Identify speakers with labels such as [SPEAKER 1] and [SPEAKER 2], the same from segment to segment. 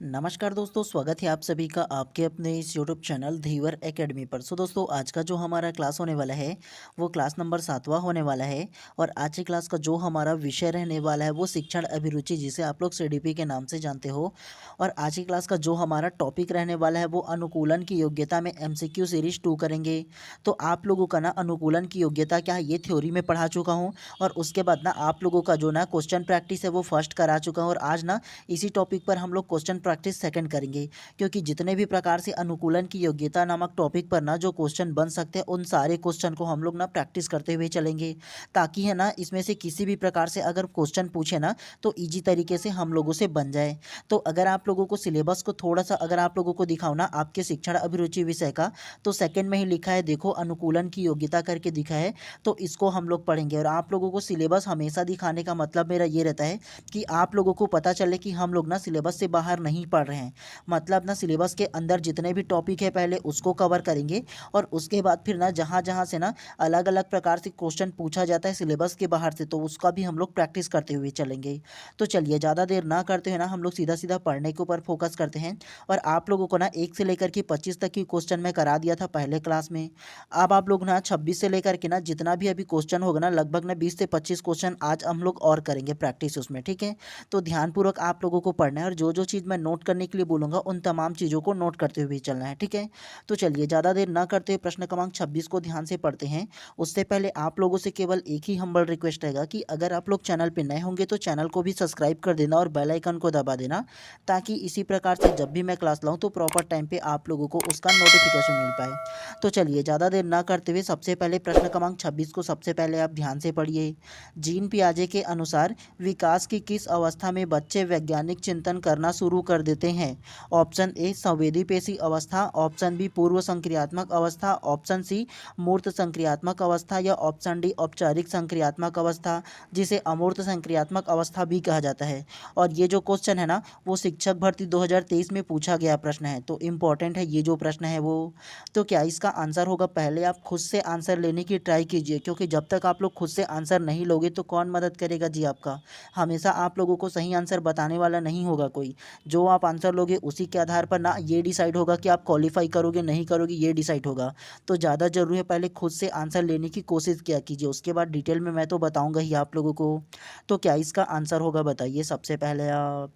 [SPEAKER 1] नमस्कार दोस्तों, स्वागत है आप सभी का आपके अपने इस यूट्यूब चैनल धीवर एकेडमी पर। दोस्तों, आज का जो हमारा क्लास होने वाला है वो क्लास नंबर 7वां होने वाला है। और आज की क्लास का जो हमारा विषय रहने वाला है वो शिक्षण अभिरुचि, जिसे आप लोग सीडीपी के नाम से जानते हो। और आज की क्लास का जो हमारा टॉपिक रहने वाला है वो अनुकूलन की योग्यता में एमसीक्यू सीरीज 2 करेंगे। तो आप लोगों का ना अनुकूलन की योग्यता क्या है ये थ्योरी में पढ़ा चुका हूँ, और उसके बाद ना आप लोगों का जो ना क्वेश्चन प्रैक्टिस है वो फर्स्ट करा चुका हूँ। और आज ना इसी टॉपिक पर हम लोग क्वेश्चन प्रैक्टिस सेकंड करेंगे, क्योंकि जितने भी प्रकार से अनुकूलन की योग्यता नामक टॉपिक पर ना जो क्वेश्चन बन सकते हैं उन सारे क्वेश्चन को हम लोग ना प्रैक्टिस करते हुए चलेंगे, ताकि है ना इसमें से किसी भी प्रकार से अगर क्वेश्चन पूछे ना तो इजी तरीके से हम लोगों से बन जाए। तो अगर आप लोगों को सिलेबस को थोड़ा सा अगर आप लोगों को दिखाओ ना आपके शिक्षण अभिरुचि विषय का, तो सेकंड में ही लिखा है, देखो अनुकूलन की योग्यता करके दिखा है। तो इसको हम लोग पढ़ेंगे, और आप लोगों को सिलेबस हमेशा दिखाने का मतलब मेरा ये रहता है कि आप लोगों को पता चले कि हम लोग ना सिलेबस से बाहर नहीं पढ़ रहे हैं। मतलब ना सिलेबस के अंदर जितने भी टॉपिक है पहले उसको कवर करेंगे, और उसके बाद फिर ना जहाँ जहाँ से ना अलग अलग प्रकार से क्वेश्चन पूछा जाता है सिलेबस के बाहर से, तो उसका भी हम लोग प्रैक्टिस करते हुए चलेंगे। तो चलिए ज़्यादा देर ना करते हुए ना हम लोग सीधा सीधा पढ़ने के ऊपर फोकस करते हैं। और आप लोगों को ना 1 से लेकर के 25 तक की क्वेश्चन मैं करा दिया था पहले क्लास में। अब आप लोग ना 26 से लेकर के ना जितना भी अभी क्वेश्चन होगा ना, लगभग ना 20 से 25 क्वेश्चन आज हम लोग और करेंगे प्रैक्टिस उसमें, ठीक है। तो ध्यानपूर्वक आप लोगों को पढ़ना है, और जो जो चीज़ मैं नोट करने के लिए बोलूँगा उन तमाम चीज़ों को नोट करते हुए चलना है, ठीक है। तो चलिए ज़्यादा देर ना करते हुए प्रश्न क्रमांक 26 को ध्यान से पढ़ते हैं। उससे पहले आप लोगों से केवल एक ही हम्बल रिक्वेस्ट रहेगा कि अगर आप लोग चैनल पर नए होंगे तो चैनल को भी सब्सक्राइब कर देना और बेल आइकन को दबा देना, ताकि इसी प्रकार से जब भी मैं क्लास लाऊँ तो प्रॉपर टाइम पे आप लोगों को उसका नोटिफिकेशन मिल पाए। तो चलिए ज़्यादा देर ना करते हुए सबसे पहले प्रश्न क्रमांक 26 को सबसे पहले आप ध्यान से पढ़िए। जीन पियाजे के अनुसार विकास की किस अवस्था में बच्चे वैज्ञानिक चिंतन करना शुरू कर देते हैं? ऑप्शन ए संवेदी पेशी अवस्था, ऑप्शन बी पूर्व संक्रियात्मक अवस्था, ऑप्शन सी मूर्त संक्रियात्मक अवस्था, या ऑप्शन डी औपचारिक संक्रियात्मक अवस्था, जिसे अमूर्त संक्रियात्मक अवस्था भी कहा जाता है। और ये जो क्वेश्चन है ना वो शिक्षक भर्ती 2023 में पूछा गया प्रश्न है, तो इम्पॉर्टेंट है ये जो प्रश्न है वो। तो क्या इसका आंसर होगा? पहले आप खुद से आंसर लेने की ट्राई कीजिए, क्योंकि जब तक आप लोग खुद से आंसर नहीं लोगे तो कौन मदद करेगा जी आपका। हमेशा आप लोगों को सही आंसर बताने वाला नहीं होगा कोई। जो आप आंसर लोगे उसी के आधार पर ना ये डिसाइड होगा कि आप क्वालिफाई करोगे नहीं करोगे, ये डिसाइड होगा। तो ज़्यादा ज़रूरी है पहले खुद से आंसर लेने की कोशिश किया कीजिए, उसके बाद डिटेल में मैं तो बताऊंगा ही आप लोगों को। तो क्या इसका आंसर होगा बताइए सबसे पहले आप।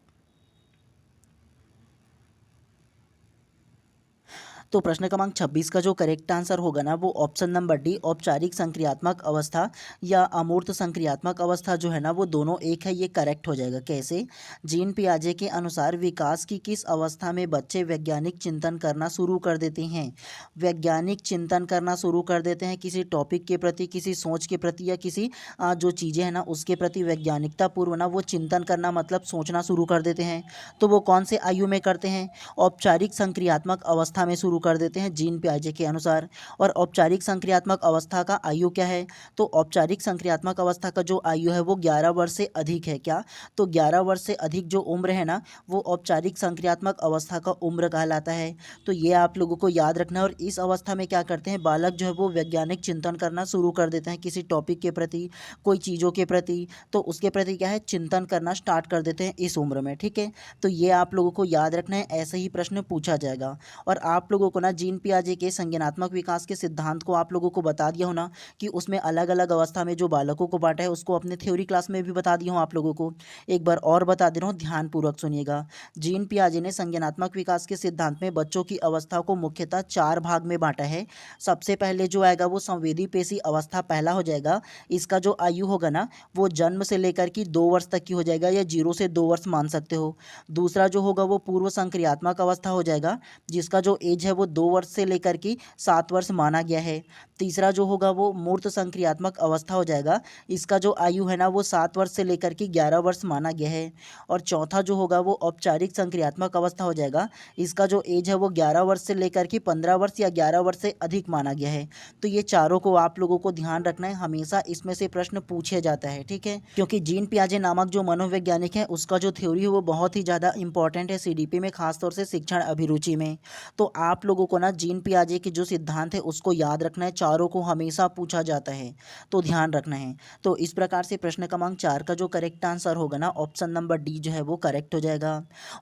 [SPEAKER 1] तो प्रश्न क्रमांक 26 का जो करेक्ट आंसर होगा ना वो ऑप्शन नंबर डी औपचारिक संक्रियात्मक अवस्था या अमूर्त संक्रियात्मक अवस्था जो है ना वो दोनों एक है, ये करेक्ट हो जाएगा। कैसे? जीन पियाजे के अनुसार विकास की किस अवस्था में बच्चे वैज्ञानिक चिंतन करना शुरू कर देते हैं? वैज्ञानिक चिंतन करना शुरू कर देते हैं किसी टॉपिक के प्रति, किसी सोच के प्रति, या किसी जो चीज़ें हैं ना उसके प्रति वैज्ञानिकता पूर्व ना वो चिंतन करना मतलब सोचना शुरू कर देते हैं। तो वो कौन से आयु में करते हैं? औपचारिक संक्रियात्मक अवस्था में शुरू कर देते हैं जीन पियाजे के अनुसार। और औपचारिक संक्रियात्मक अवस्था का आयु क्या है? तो औपचारिक संक्रियात्मक अवस्था का जो आयु है वो 11 वर्ष से अधिक है। क्या? तो 11 वर्ष से अधिक जो उम्र है ना वो औपचारिक संक्रियात्मक अवस्था का उम्र कहलाता है। तो ये आप लोगों को याद रखना है। और इस अवस्था में क्या करते हैं बालक जो है वो वैज्ञानिक चिंतन करना शुरू कर देते हैं किसी टॉपिक के प्रति, कोई चीज़ों के प्रति, तो उसके प्रति क्या है चिंतन करना स्टार्ट कर देते हैं इस उम्र में, ठीक है। तो ये आप लोगों को याद रखना है, ऐसे ही प्रश्न पूछा जाएगा। और आप लोगों को ना जीन पियाजे के संज्ञानात्मक विकास के सिद्धांत को आप लोगों को बता दिया हो ना कि उसमें अलग अलग अवस्था में जो बालकों को बांटा है, उसको अपने थ्योरी क्लास में भी बता दिया हूँ आप लोगों को। एक बार और बता दे रहा हूँ, ध्यानपूर्वक सुनिएगा। जीन पियाजे ने संज्ञानात्मक विकास के सिद्धांत में बच्चों की अवस्था को मुख्यतः 4 भाग में बांटा है। सबसे पहले जो आएगा वो संवेदी पेशी अवस्था पहला हो जाएगा। इसका जो आयु होगा ना वो जन्म से लेकर के 2 वर्ष तक की हो जाएगा, या 0 से 2 वर्ष मान सकते हो। दूसरा जो होगा वो पूर्व संक्रियात्मक अवस्था हो जाएगा, जिसका जो एज है वो 2 वर्ष से लेकर के 7 वर्ष माना गया है। तीसरा जो होगा वो मूर्त संक्रियात्मक अवस्था हो जाएगा। इसका जो आयु है ना वो 7 वर्ष से लेकर के 11 वर्ष माना गया है। और चौथा जो होगा वो औपचारिक संक्रियात्मक अवस्था हो जाएगा। इसका जो एज है वो 11 वर्ष से लेकर के 15 वर्ष या 11 वर्ष से अधिक माना गया है। तो ये चारों को आप लोगों को ध्यान रखना है, हमेशा इसमें से प्रश्न पूछे जाता है, ठीक है। क्योंकि जीन पियाजे नामक जो मनोवैज्ञानिक है उसका जो थ्योरी है वो बहुत ही ज़्यादा इंपॉर्टेंट है सीडीपी में, खासतौर से शिक्षण अभिरुचि में। तो आप लोगों को ना जीन पियाजे के जो सिद्धांत है उसको याद रखना है, चारों को हमेशा पूछा जाता है तो ध्यान रखना है। तो इस प्रकार से प्रश्न क्रमांक 4 का जो करेक्ट आंसर होगा ना ऑप्शन नंबर डी जो है वो करेक्ट हो जाएगा।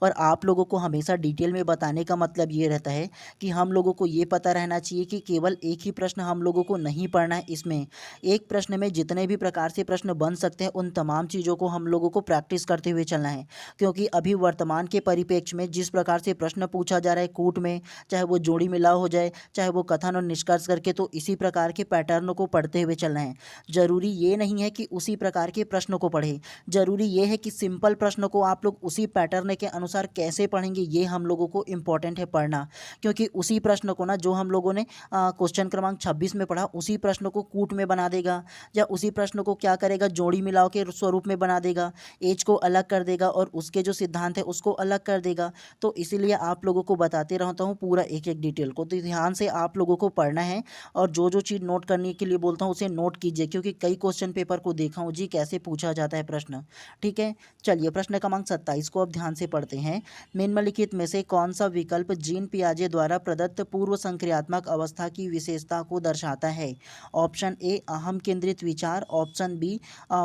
[SPEAKER 1] और आप लोगों को हमेशा डिटेल में बताने का मतलब ये रहता है कि हम लोगों को ये पता रहना चाहिए कि केवल एक ही प्रश्न हम लोगों को नहीं पढ़ना है, इसमें एक प्रश्न में जितने भी प्रकार से प्रश्न बन सकते हैं उन तमाम चीज़ों को हम लोगों को प्रैक्टिस करते हुए चलना है। क्योंकि अभी वर्तमान के परिप्रेक्ष्य में जिस प्रकार से प्रश्न पूछा जा रहा है कूट में, चाहे वो जोड़ी मिलाव हो जाए, चाहे वो कथन और निष्कर्ष करके, तो इसी प्रकार के पैटर्न को पढ़ते हुए चलना है। जरूरी ये नहीं है कि उसी प्रकार के प्रश्न को पढ़ें, जरूरी ये है कि सिंपल प्रश्न को आप लोग उसी पैटर्न के अनुसार कैसे पढ़ेंगे ये हम लोगों को इम्पोर्टेंट है पढ़ना। क्योंकि उसी प्रश्न को ना जो हम लोगों ने क्वेश्चन क्रमांक 26 में पढ़ा उसी प्रश्न को कूट में बना देगा, या उसी प्रश्न को क्या करेगा जोड़ी मिलाव के स्वरूप में बना देगा, एज को अलग कर देगा और उसके जो सिद्धांत है उसको अलग कर देगा। तो इसीलिए आप लोगों को बताते रहता हूँ पूरा एक एक डिटेल को, तो ध्यान से आप लोगों को पढ़ना है। और जो जो चीज़ नोट करने के लिए बोलता हूँ उसे नोट कीजिए, क्योंकि कई क्वेश्चन पेपर को देखा हूँ जी कैसे पूछा जाता है प्रश्न। ठीक है, चलिए प्रश्न क्रमांक 27 को अब ध्यान से पढ़ते हैं। निम्नलिखित में से कौन सा विकल्प जीन पियाजे द्वारा प्रदत्त पूर्व संक्रियात्मक अवस्था की विशेषता को दर्शाता है? ऑप्शन ए अहम केंद्रित विचार, ऑप्शन बी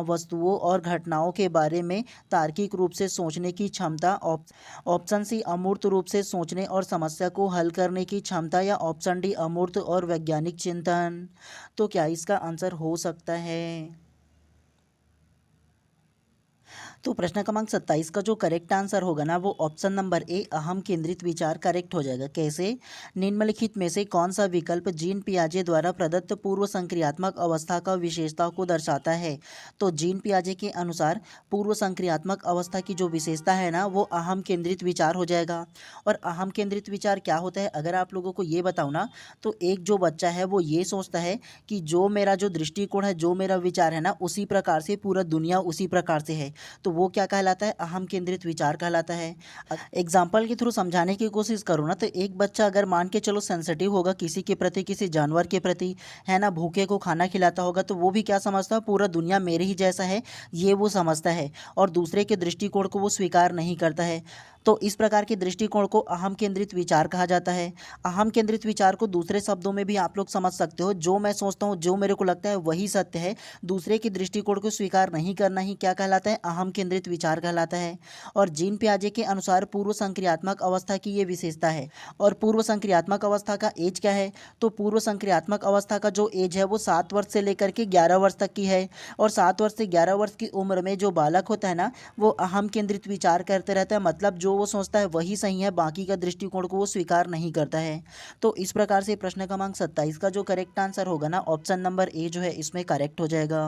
[SPEAKER 1] वस्तुओं और घटनाओं के बारे में तार्किक रूप से सोचने की क्षमता, ऑप्शन सी अमूर्त रूप से सोचने और समस्या को हल करने की क्षमता, या ऑप्शन डी अमूर्त और वैज्ञानिक चिंतन। तो क्या इसका आंसर हो सकता है? तो प्रश्न क्रमांक 27 का जो करेक्ट आंसर होगा ना वो ऑप्शन नंबर ए अहम केंद्रित विचार करेक्ट हो जाएगा। कैसे? निम्नलिखित में से कौन सा विकल्प जीन पियाजे द्वारा प्रदत्त पूर्व संक्रियात्मक अवस्था का विशेषता को दर्शाता है? तो जीन पियाजे के अनुसार पूर्व संक्रियात्मक अवस्था की जो विशेषता है ना वो अहम केंद्रित विचार हो जाएगा। और अहम केंद्रित विचार क्या होता है अगर आप लोगों को ये बताऊँ ना, तो एक जो बच्चा है वो ये सोचता है कि जो मेरा जो दृष्टिकोण है, जो मेरा विचार है ना, उसी प्रकार से पूरा दुनिया उसी प्रकार से है, तो वो क्या कहलाता है? अहम केंद्रित विचार कहलाता है। एग्जाम्पल के थ्रू समझाने की कोशिश करूँ ना, तो एक बच्चा अगर मान के चलो सेंसिटिव होगा किसी के प्रति, किसी जानवर के प्रति, है ना, भूखे को खाना खिलाता होगा, तो वो भी क्या समझता है? पूरा दुनिया मेरे ही जैसा है, ये वो समझता है, और दूसरे के दृष्टिकोण को वो स्वीकार नहीं करता है। तो इस प्रकार के दृष्टिकोण को अहम केंद्रित विचार कहा जाता है। अहम केंद्रित विचार को दूसरे शब्दों में भी आप लोग समझ सकते हो, जो मैं सोचता हूँ, जो मेरे को लगता है वही सत्य है, दूसरे के दृष्टिकोण को स्वीकार नहीं करना ही क्या कहलाता है? अहम केंद्रित विचार कहलाता है। और जीन पियाजे के अनुसार पूर्व संक्रियात्मक अवस्था की ये विशेषता है। और पूर्व संक्रियात्मक अवस्था का एज क्या है? तो पूर्व संक्रियात्मक अवस्था का जो एज है वो 7 वर्ष से लेकर के 11 वर्ष तक की है। और 7 वर्ष से 11 वर्ष की उम्र में जो बालक होता है ना, वो अहम केंद्रित विचार करते रहता है, मतलब जो वो सोचता है वही सही है, बाकी का दृष्टिकोण को वो स्वीकार नहीं करता है। तो इस प्रकार से प्रश्न क्रमांक 27 का जो करेक्ट आंसर होगा ना ऑप्शन नंबर ए जो है इसमें करेक्ट हो जाएगा।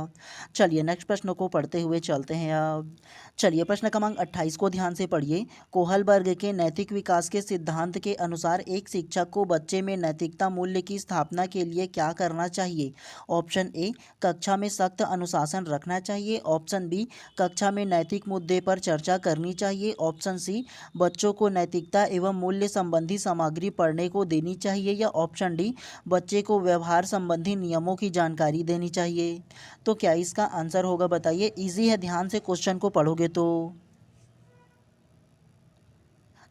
[SPEAKER 1] चलिए नेक्स्ट प्रश्न को पढ़ते हुए चलते हैं अब। चलिए प्रश्न क्रमांक 28 को ध्यान से पढ़िए। कोहलबर्ग के नैतिक विकास के सिद्धांत के अनुसार एक शिक्षक को बच्चे में नैतिकता मूल्य की स्थापना के लिए क्या करना चाहिए? ऑप्शन ए कक्षा में सख्त अनुशासन रखना चाहिए, ऑप्शन बी कक्षा में नैतिक मुद्दे पर चर्चा करनी चाहिए, ऑप्शन सी बच्चों को नैतिकता एवं मूल्य संबंधी सामग्री पढ़ने को देनी चाहिए, या ऑप्शन डी बच्चे को व्यवहार संबंधी नियमों की जानकारी देनी चाहिए। तो क्या इसका आंसर होगा बताइए? इजी है, ध्यान से क्वेश्चन को पढ़ोगे तो।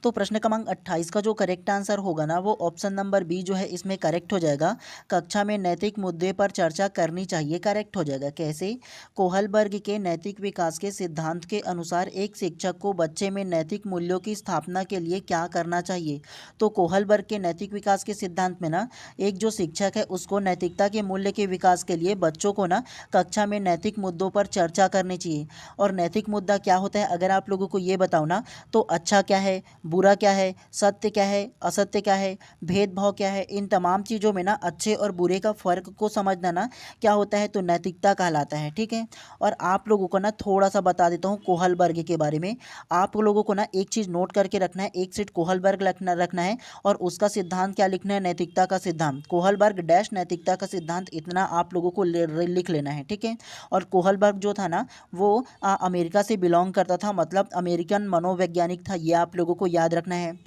[SPEAKER 1] तो प्रश्न क्रमांक 28 का जो करेक्ट आंसर होगा ना वो ऑप्शन नंबर बी जो है इसमें करेक्ट हो जाएगा। कक्षा में नैतिक मुद्दे पर चर्चा करनी चाहिए करेक्ट हो जाएगा। कैसे? कोहलबर्ग के नैतिक विकास के सिद्धांत के अनुसार एक शिक्षक को बच्चे में नैतिक मूल्यों की स्थापना के लिए क्या करना चाहिए? तो कोहलबर्ग के नैतिक विकास के सिद्धांत में ना एक जो शिक्षक है उसको नैतिकता के मूल्य के विकास के लिए बच्चों को ना कक्षा में नैतिक मुद्दों पर चर्चा करनी चाहिए। और नैतिक मुद्दा क्या होता है अगर आप लोगों को ये बताओ ना, तो अच्छा क्या है, बुरा क्या है, सत्य क्या है, असत्य क्या है, भेदभाव क्या है, इन तमाम चीज़ों में ना अच्छे और बुरे का फ़र्क को समझना ना क्या होता है? तो नैतिकता कहलाता है। ठीक है, और आप लोगों को ना थोड़ा सा बता देता हूँ कोहलबर्ग के बारे में। आप लोगों को ना एक चीज़ नोट करके रखना है, एक सीट कोहलबर्ग रखना है, और उसका सिद्धांत क्या लिखना है? नैतिकता का सिद्धांत, कोहलबर्ग डैश नैतिकता का सिद्धांत, इतना आप लोगों को लिख लेना है। ठीक है, और कोहलबर्ग जो था ना वो अमेरिका से बिलोंग करता था, मतलब अमेरिकन मनोवैज्ञानिक था, ये आप लोगों को याद रखना है।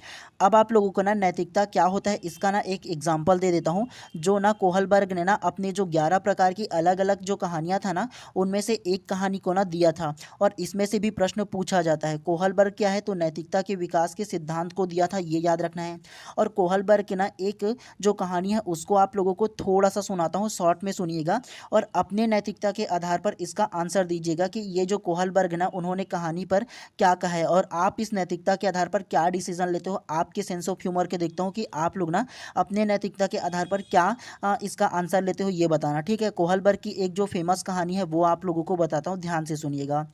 [SPEAKER 1] अब आप लोगों को ना नैतिकता क्या होता है इसका ना एक एग्जाम्पल दे देता हूँ, जो ना कोहलबर्ग ने ना अपने जो 11 प्रकार की अलग अलग जो कहानियाँ था ना, उनमें से एक कहानी को ना दिया था, और इसमें से भी प्रश्न पूछा जाता है। कोहलबर्ग क्या है, तो नैतिकता के विकास के सिद्धांत को दिया था, ये याद रखना है। और कोहलबर्ग की ना एक जो कहानी है उसको आप लोगों को थोड़ा सा सुनाता हूँ, शॉर्ट में सुनिएगा और अपने नैतिकता के आधार पर इसका आंसर दीजिएगा कि ये जो कोहलबर्ग ना उन्होंने कहानी पर क्या कहा है, और आप इस नैतिकता के आधार पर क्या डिसीजन लेते हो। आपके सेंस ऑफ ह्यूमर के देखता हूँ कि आप लोग ना अपने नैतिकता के आधार पर क्या इसका आंसर लेते हो, ये बताना, ठीक है। कोहलबर्ग की एक जो फेमस कहानी है वो आप लोगों को बताता हूँ, ध्यान से सुनिएगा।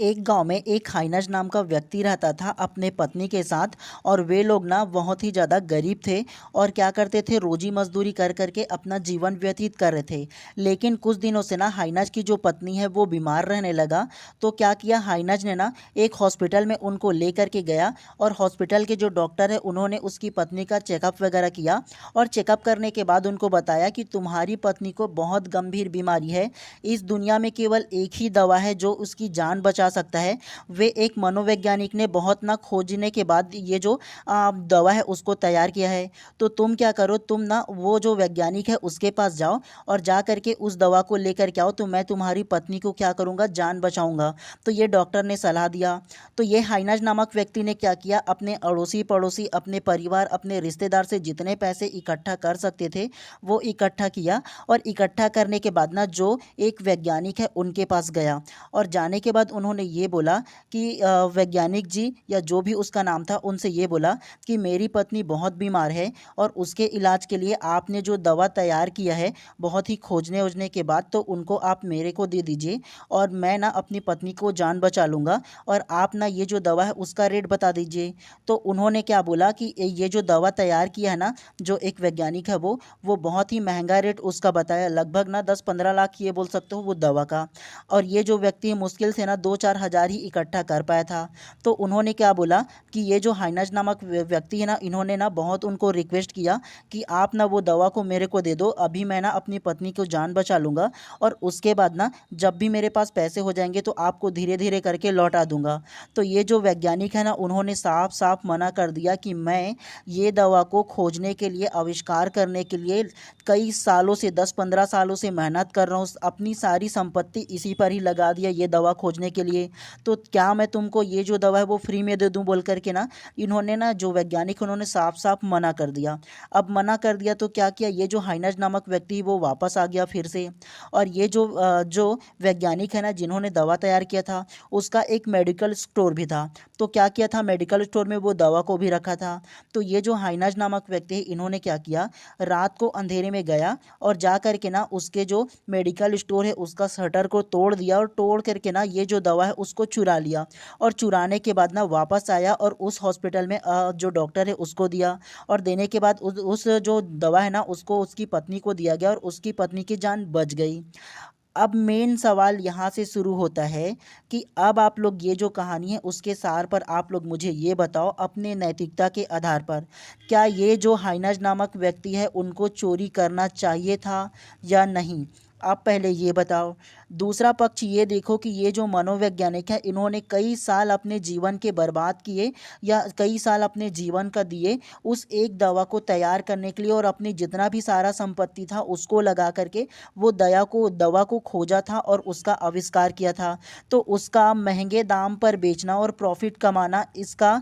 [SPEAKER 1] एक गांव में एक हाइनज नाम का व्यक्ति रहता था अपने पत्नी के साथ, और वे लोग ना बहुत ही ज़्यादा गरीब थे और क्या करते थे, रोजी मजदूरी कर करके अपना जीवन व्यतीत कर रहे थे। लेकिन कुछ दिनों से ना हाइनज की जो पत्नी है वो बीमार रहने लगा। तो क्या किया हाइनज ने ना, एक हॉस्पिटल में उनको लेकर के गया, और हॉस्पिटल के जो डॉक्टर है उन्होंने उसकी पत्नी का चेकअप वगैरह किया, और चेकअप करने के बाद उनको बताया कि तुम्हारी पत्नी को बहुत गंभीर बीमारी है, इस दुनिया में केवल एक ही दवा है जो उसकी जान बचा सकता है। वे एक मनोवैज्ञानिक ने बहुत ना खोजने के बाद ये जो दवा है उसको तैयार किया है। तो तुम क्या करो, तुम ना वो जो वैज्ञानिक है उसके पास जाओ और जा करके उस दवा को लेकर के आओ, तो मैं तुम्हारी पत्नी को क्या करूँगा, जान बचाऊंगा। तो ये डॉक्टर ने सलाह दिया। तो ये हाइनज नामक व्यक्ति ने क्या किया, अपने अड़ोसी पड़ोसी, अपने परिवार, अपने रिश्तेदार से जितने पैसे इकट्ठा कर सकते थे वो इकट्ठा किया, और इकट्ठा करने के बाद ना जो एक वैज्ञानिक है उनके पास गया, और जाने के बाद उन्होंने ये बोला कि वैज्ञानिक जी, या जो भी उसका नाम था, उनसे ये बोला कि मेरी पत्नी बहुत बीमार है, और उसके इलाज के लिए आपने जो दवा तैयार किया है, बहुत ही खोजने ओजने के बाद, तो उनको आप मेरे को दे दीजिए, और मैं ना अपनी पत्नी को जान बचा लूँगा, और आप ना ये जो दवा है उसका रेट बता दीजिए। तो उन्होंने क्या बोला कि ये जो दवा तैयार किया है ना, जो एक वैज्ञानिक है वो बहुत ही महंगा रेट उसका बताया, लगभग ना 10-15 लाख ये बोल सकते हो वो दवा का। और ये जो व्यक्ति है मुश्किल से ना 2-4 हज़ार ही इकट्ठा कर पाया था। तो उन्होंने क्या बोला कि ये जो हाइनज नामक व्यक्ति है ना, इन्होंने ना बहुत उनको रिक्वेस्ट किया कि आप ना वो दवा को मेरे को दे दो, अभी मैं ना अपनी पत्नी को जान बचा लूँगा, और उसके बाद ना जब भी मेरे पास पैसे हो जाएंगे तो आपको धीरे धीरे करके लौटा दूंगा। तो ये जो वैज्ञानिक है ना, उन्होंने साफ साफ मना कर दिया कि मैं ये दवा को खोजने के लिए, आविष्कार करने के लिए कई सालों से, 10-15 सालों से मेहनत कर रहा हूँ, अपनी सारी संपत्ति इसी पर ही लगा दिया ये दवा खोजने के लिए। तो क्या मैं तुमको ये जो दवा है वो फ्री में दे दूँ, बोल करके ना इन्होंने ना, जो वैज्ञानिक उन्होंने साफ साफ मना कर दिया। अब मना कर दिया तो क्या किया, ये जो हाइनज नामक व्यक्ति वो वापस आ गया फिर से, और ये जो वैज्ञानिक है ना जिन्होंने दवा तैयार किया था, उसका एक मेडिकल स्टोर भी था। तो क्या किया था, मेडिकल स्टोर में वो दवा को भी रखा था। तो ये जो हाइनज नामक व्यक्ति है, इन्होंने क्या किया, रात को अंधेरे में गया और जा करके ना उसके जो मेडिकल स्टोर है उसका शटर को तोड़ दिया, और तोड़ करके ना ये जो दवा है उसको चुरा लिया, और चुराने के बाद ना वापस आया और उस हॉस्पिटल में जो डॉक्टर है उसको दिया, और देने के बाद उस जो दवा है ना उसको उसकी पत्नी को दिया गया, और उसकी पत्नी की जान बच गई। अब मेन सवाल यहाँ से शुरू होता है कि अब आप लोग ये जो कहानी है उसके सार पर आप लोग मुझे ये बताओ, अपने नैतिकता के आधार पर, क्या ये जो हाइनज नामक व्यक्ति है उनको चोरी करना चाहिए था या नहीं। आप पहले ये बताओ। दूसरा पक्ष ये देखो कि ये जो मनोवैज्ञानिक है, इन्होंने कई साल अपने जीवन के बर्बाद किए, या कई साल अपने जीवन का दिए उस एक दवा को तैयार करने के लिए, और अपनी जितना भी सारा संपत्ति था उसको लगा करके वो दवा को खोजा था और उसका आविष्कार किया था। तो उसका महंगे दाम पर बेचना और प्रॉफिट कमाना, इसका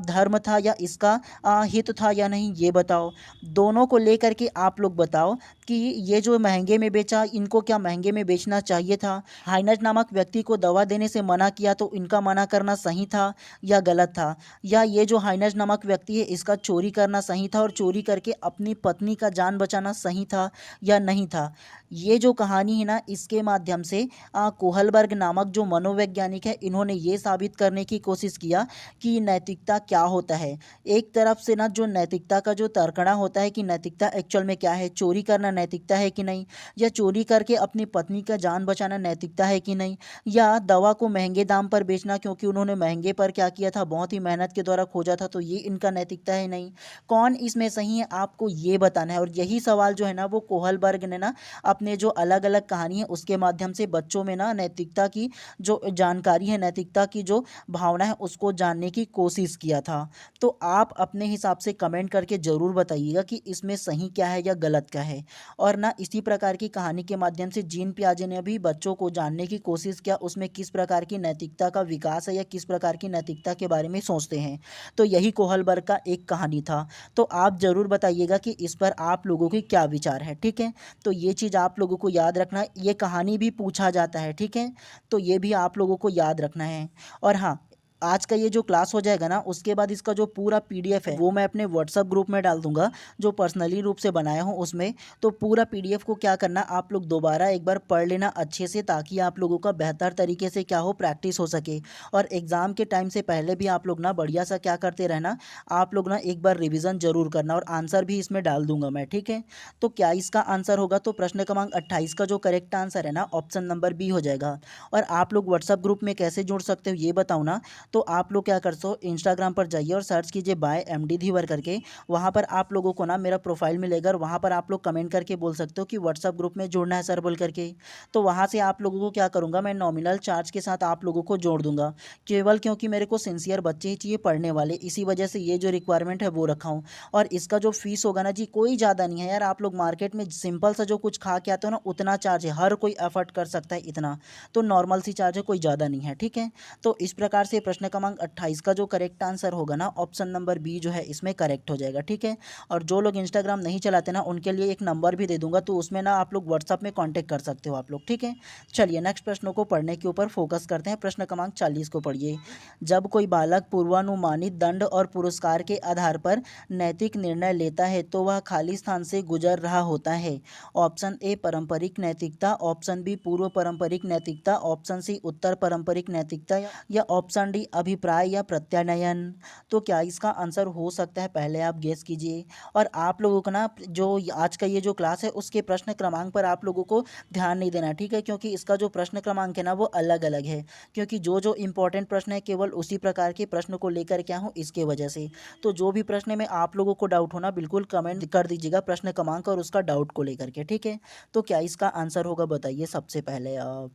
[SPEAKER 1] धर्म था या इसका हित था या नहीं, ये बताओ। दोनों को लेकर के आप लोग बताओ कि ये जो महंगे में बेचा, इनको क्या महंगे में बेचना चाहिए था। हाइनज नामक व्यक्ति को दवा देने से मना किया, तो इनका मना करना सही था या गलत था, या ये जो हाइनज नामक व्यक्ति है इसका चोरी करना सही था और चोरी करके अपनी पत्नी का जान बचाना सही था या नहीं था। ये जो कहानी है ना, इसके माध्यम से कोहलबर्ग नामक जो मनोवैज्ञानिक है, इन्होंने ये साबित करने की कोशिश किया कि नैतिकता क्या होता है। एक तरफ से ना जो नैतिकता का जो तर्कना होता है कि नैतिकता एक्चुअल में क्या है, चोरी करना नैतिकता है कि नहीं, या चोरी करके अपनी पत्नी का जान बचाना नैतिकता है कि नहीं, या दवा को महंगे दाम पर बेचना क्योंकि उन्होंने महंगे पर क्या किया था, बहुत ही मेहनत के द्वारा खोजा था, तो ये इनका नैतिकता है नहीं। कौन इसमें सही है आपको ये बताना है। और यही सवाल जो है ना वो कोहलबर्ग ने ना अपने जो अलग अलग कहानी है उसके माध्यम से बच्चों में ना नैतिकता की जो जानकारी है, नैतिकता की जो भावना है उसको जानने की कोशिश किया था। तो आप अपने हिसाब से कमेंट करके ज़रूर बताइएगा कि इसमें सही क्या है या गलत क्या है। और ना इसी प्रकार की कहानी के माध्यम से जीन पियाजे ने भी बच्चों को जानने की कोशिश किया उसमें किस प्रकार की नैतिकता का विकास है या किस प्रकार की नैतिकता के बारे में सोचते हैं। तो यही कोहलबर्ग का एक कहानी था। तो आप ज़रूर बताइएगा कि इस पर आप लोगों के क्या विचार है, ठीक है। तो ये चीज़ आप लोगों को याद रखना है, ये कहानी भी पूछा जाता है, ठीक है। तो ये भी आप लोगों को याद रखना है। और हाँ, आज का ये जो क्लास हो जाएगा ना उसके बाद इसका जो पूरा पीडीएफ है वो मैं अपने व्हाट्सअप ग्रुप में डाल दूंगा, जो पर्सनली रूप से बनाया हूँ उसमें। तो पूरा पीडीएफ को क्या करना, आप लोग दोबारा एक बार पढ़ लेना अच्छे से, ताकि आप लोगों का बेहतर तरीके से क्या हो, प्रैक्टिस हो सके। और एग्ज़ाम के टाइम से पहले भी आप लोग ना बढ़िया सा क्या करते रहना, आप लोग ना एक बार रिविज़न जरूर करना, और आंसर भी इसमें डाल दूंगा मैं, ठीक है। तो क्या इसका आंसर होगा, तो प्रश्न क्रमांक 28 का जो करेक्ट आंसर है ना ऑप्शन नंबर बी हो जाएगा। और आप लोग व्हाट्सअप ग्रुप में कैसे जुड़ सकते हो ये बताऊँ ना, तो आप लोग क्या कर सो, इंस्टाग्राम पर जाइए और सर्च कीजिए बाय MD धीवर करके। वहाँ पर आप लोगों को ना मेरा प्रोफाइल मिलेगा, और वहाँ पर आप लोग कमेंट करके बोल सकते हो कि व्हाट्सअप ग्रुप में जुड़ना है सर बोल करके। तो वहाँ से आप लोगों को क्या करूँगा, मैं नॉमिनल चार्ज के साथ आप लोगों को जोड़ दूंगा, केवल क्योंकि मेरे को सिंसियर बच्चे ही चाहिए पढ़ने वाले, इसी वजह से ये जो रिक्वायरमेंट है वो रखा हूँ। और इसका जो फीस होगा ना जी, कोई ज़्यादा नहीं है यार, आप लोग मार्केट में सिंपल सा जो कुछ खा के आते हो ना उतना चार्ज है, हर कोई अफोर्ड कर सकता है इतना। तो नॉर्मल सी चार्ज है, कोई ज़्यादा नहीं है, ठीक है। तो इस प्रकार से प्रश्न क्रमांक 28 का जो करेक्ट आंसर होगा ना ऑप्शन नंबर बी जो है इसमें करेक्ट हो जाएगा, ठीक है। और जो लोग इंस्टाग्राम नहीं चलाते ना उनके लिए एक नंबर भी दे दूंगा, तो उसमें ना आप लोग व्हाट्सअप में कांटेक्ट कर सकते हो आप लोग, ठीक है। चलिए नेक्स्ट प्रश्नों को पढ़ने के ऊपर फोकस करते हैं। प्रश्न क्रमांक 40 को पढ़िए। जब कोई बालक पूर्वानुमानित दंड और पुरस्कार के आधार पर नैतिक निर्णय लेता है तो वह खाली स्थान से गुजर रहा होता है। ऑप्शन ए पारंपरिक नैतिकता, ऑप्शन बी पूर्व पारंपरिक नैतिकता, ऑप्शन सी उत्तर पारंपरिक नैतिकता, या ऑप्शन डी अभिप्राय या प्रत्यानयन। तो क्या इसका आंसर हो सकता है, पहले आप गेस कीजिए। और आप लोगों को ना जो आज का ये जो क्लास है उसके प्रश्न क्रमांक पर आप लोगों को ध्यान नहीं देना, ठीक है, क्योंकि इसका जो प्रश्न क्रमांक है ना वो अलग अलग है, क्योंकि जो जो इंपॉर्टेंट प्रश्न है केवल उसी प्रकार के प्रश्न को लेकर क्या हूँ इसके वजह से। तो जो भी प्रश्न में आप लोगों को डाउट होना बिल्कुल कमेंट कर दीजिएगा प्रश्न क्रमांक और उसका डाउट को लेकर के, ठीक है। तो क्या इसका आंसर होगा बताइए सबसे पहले आप।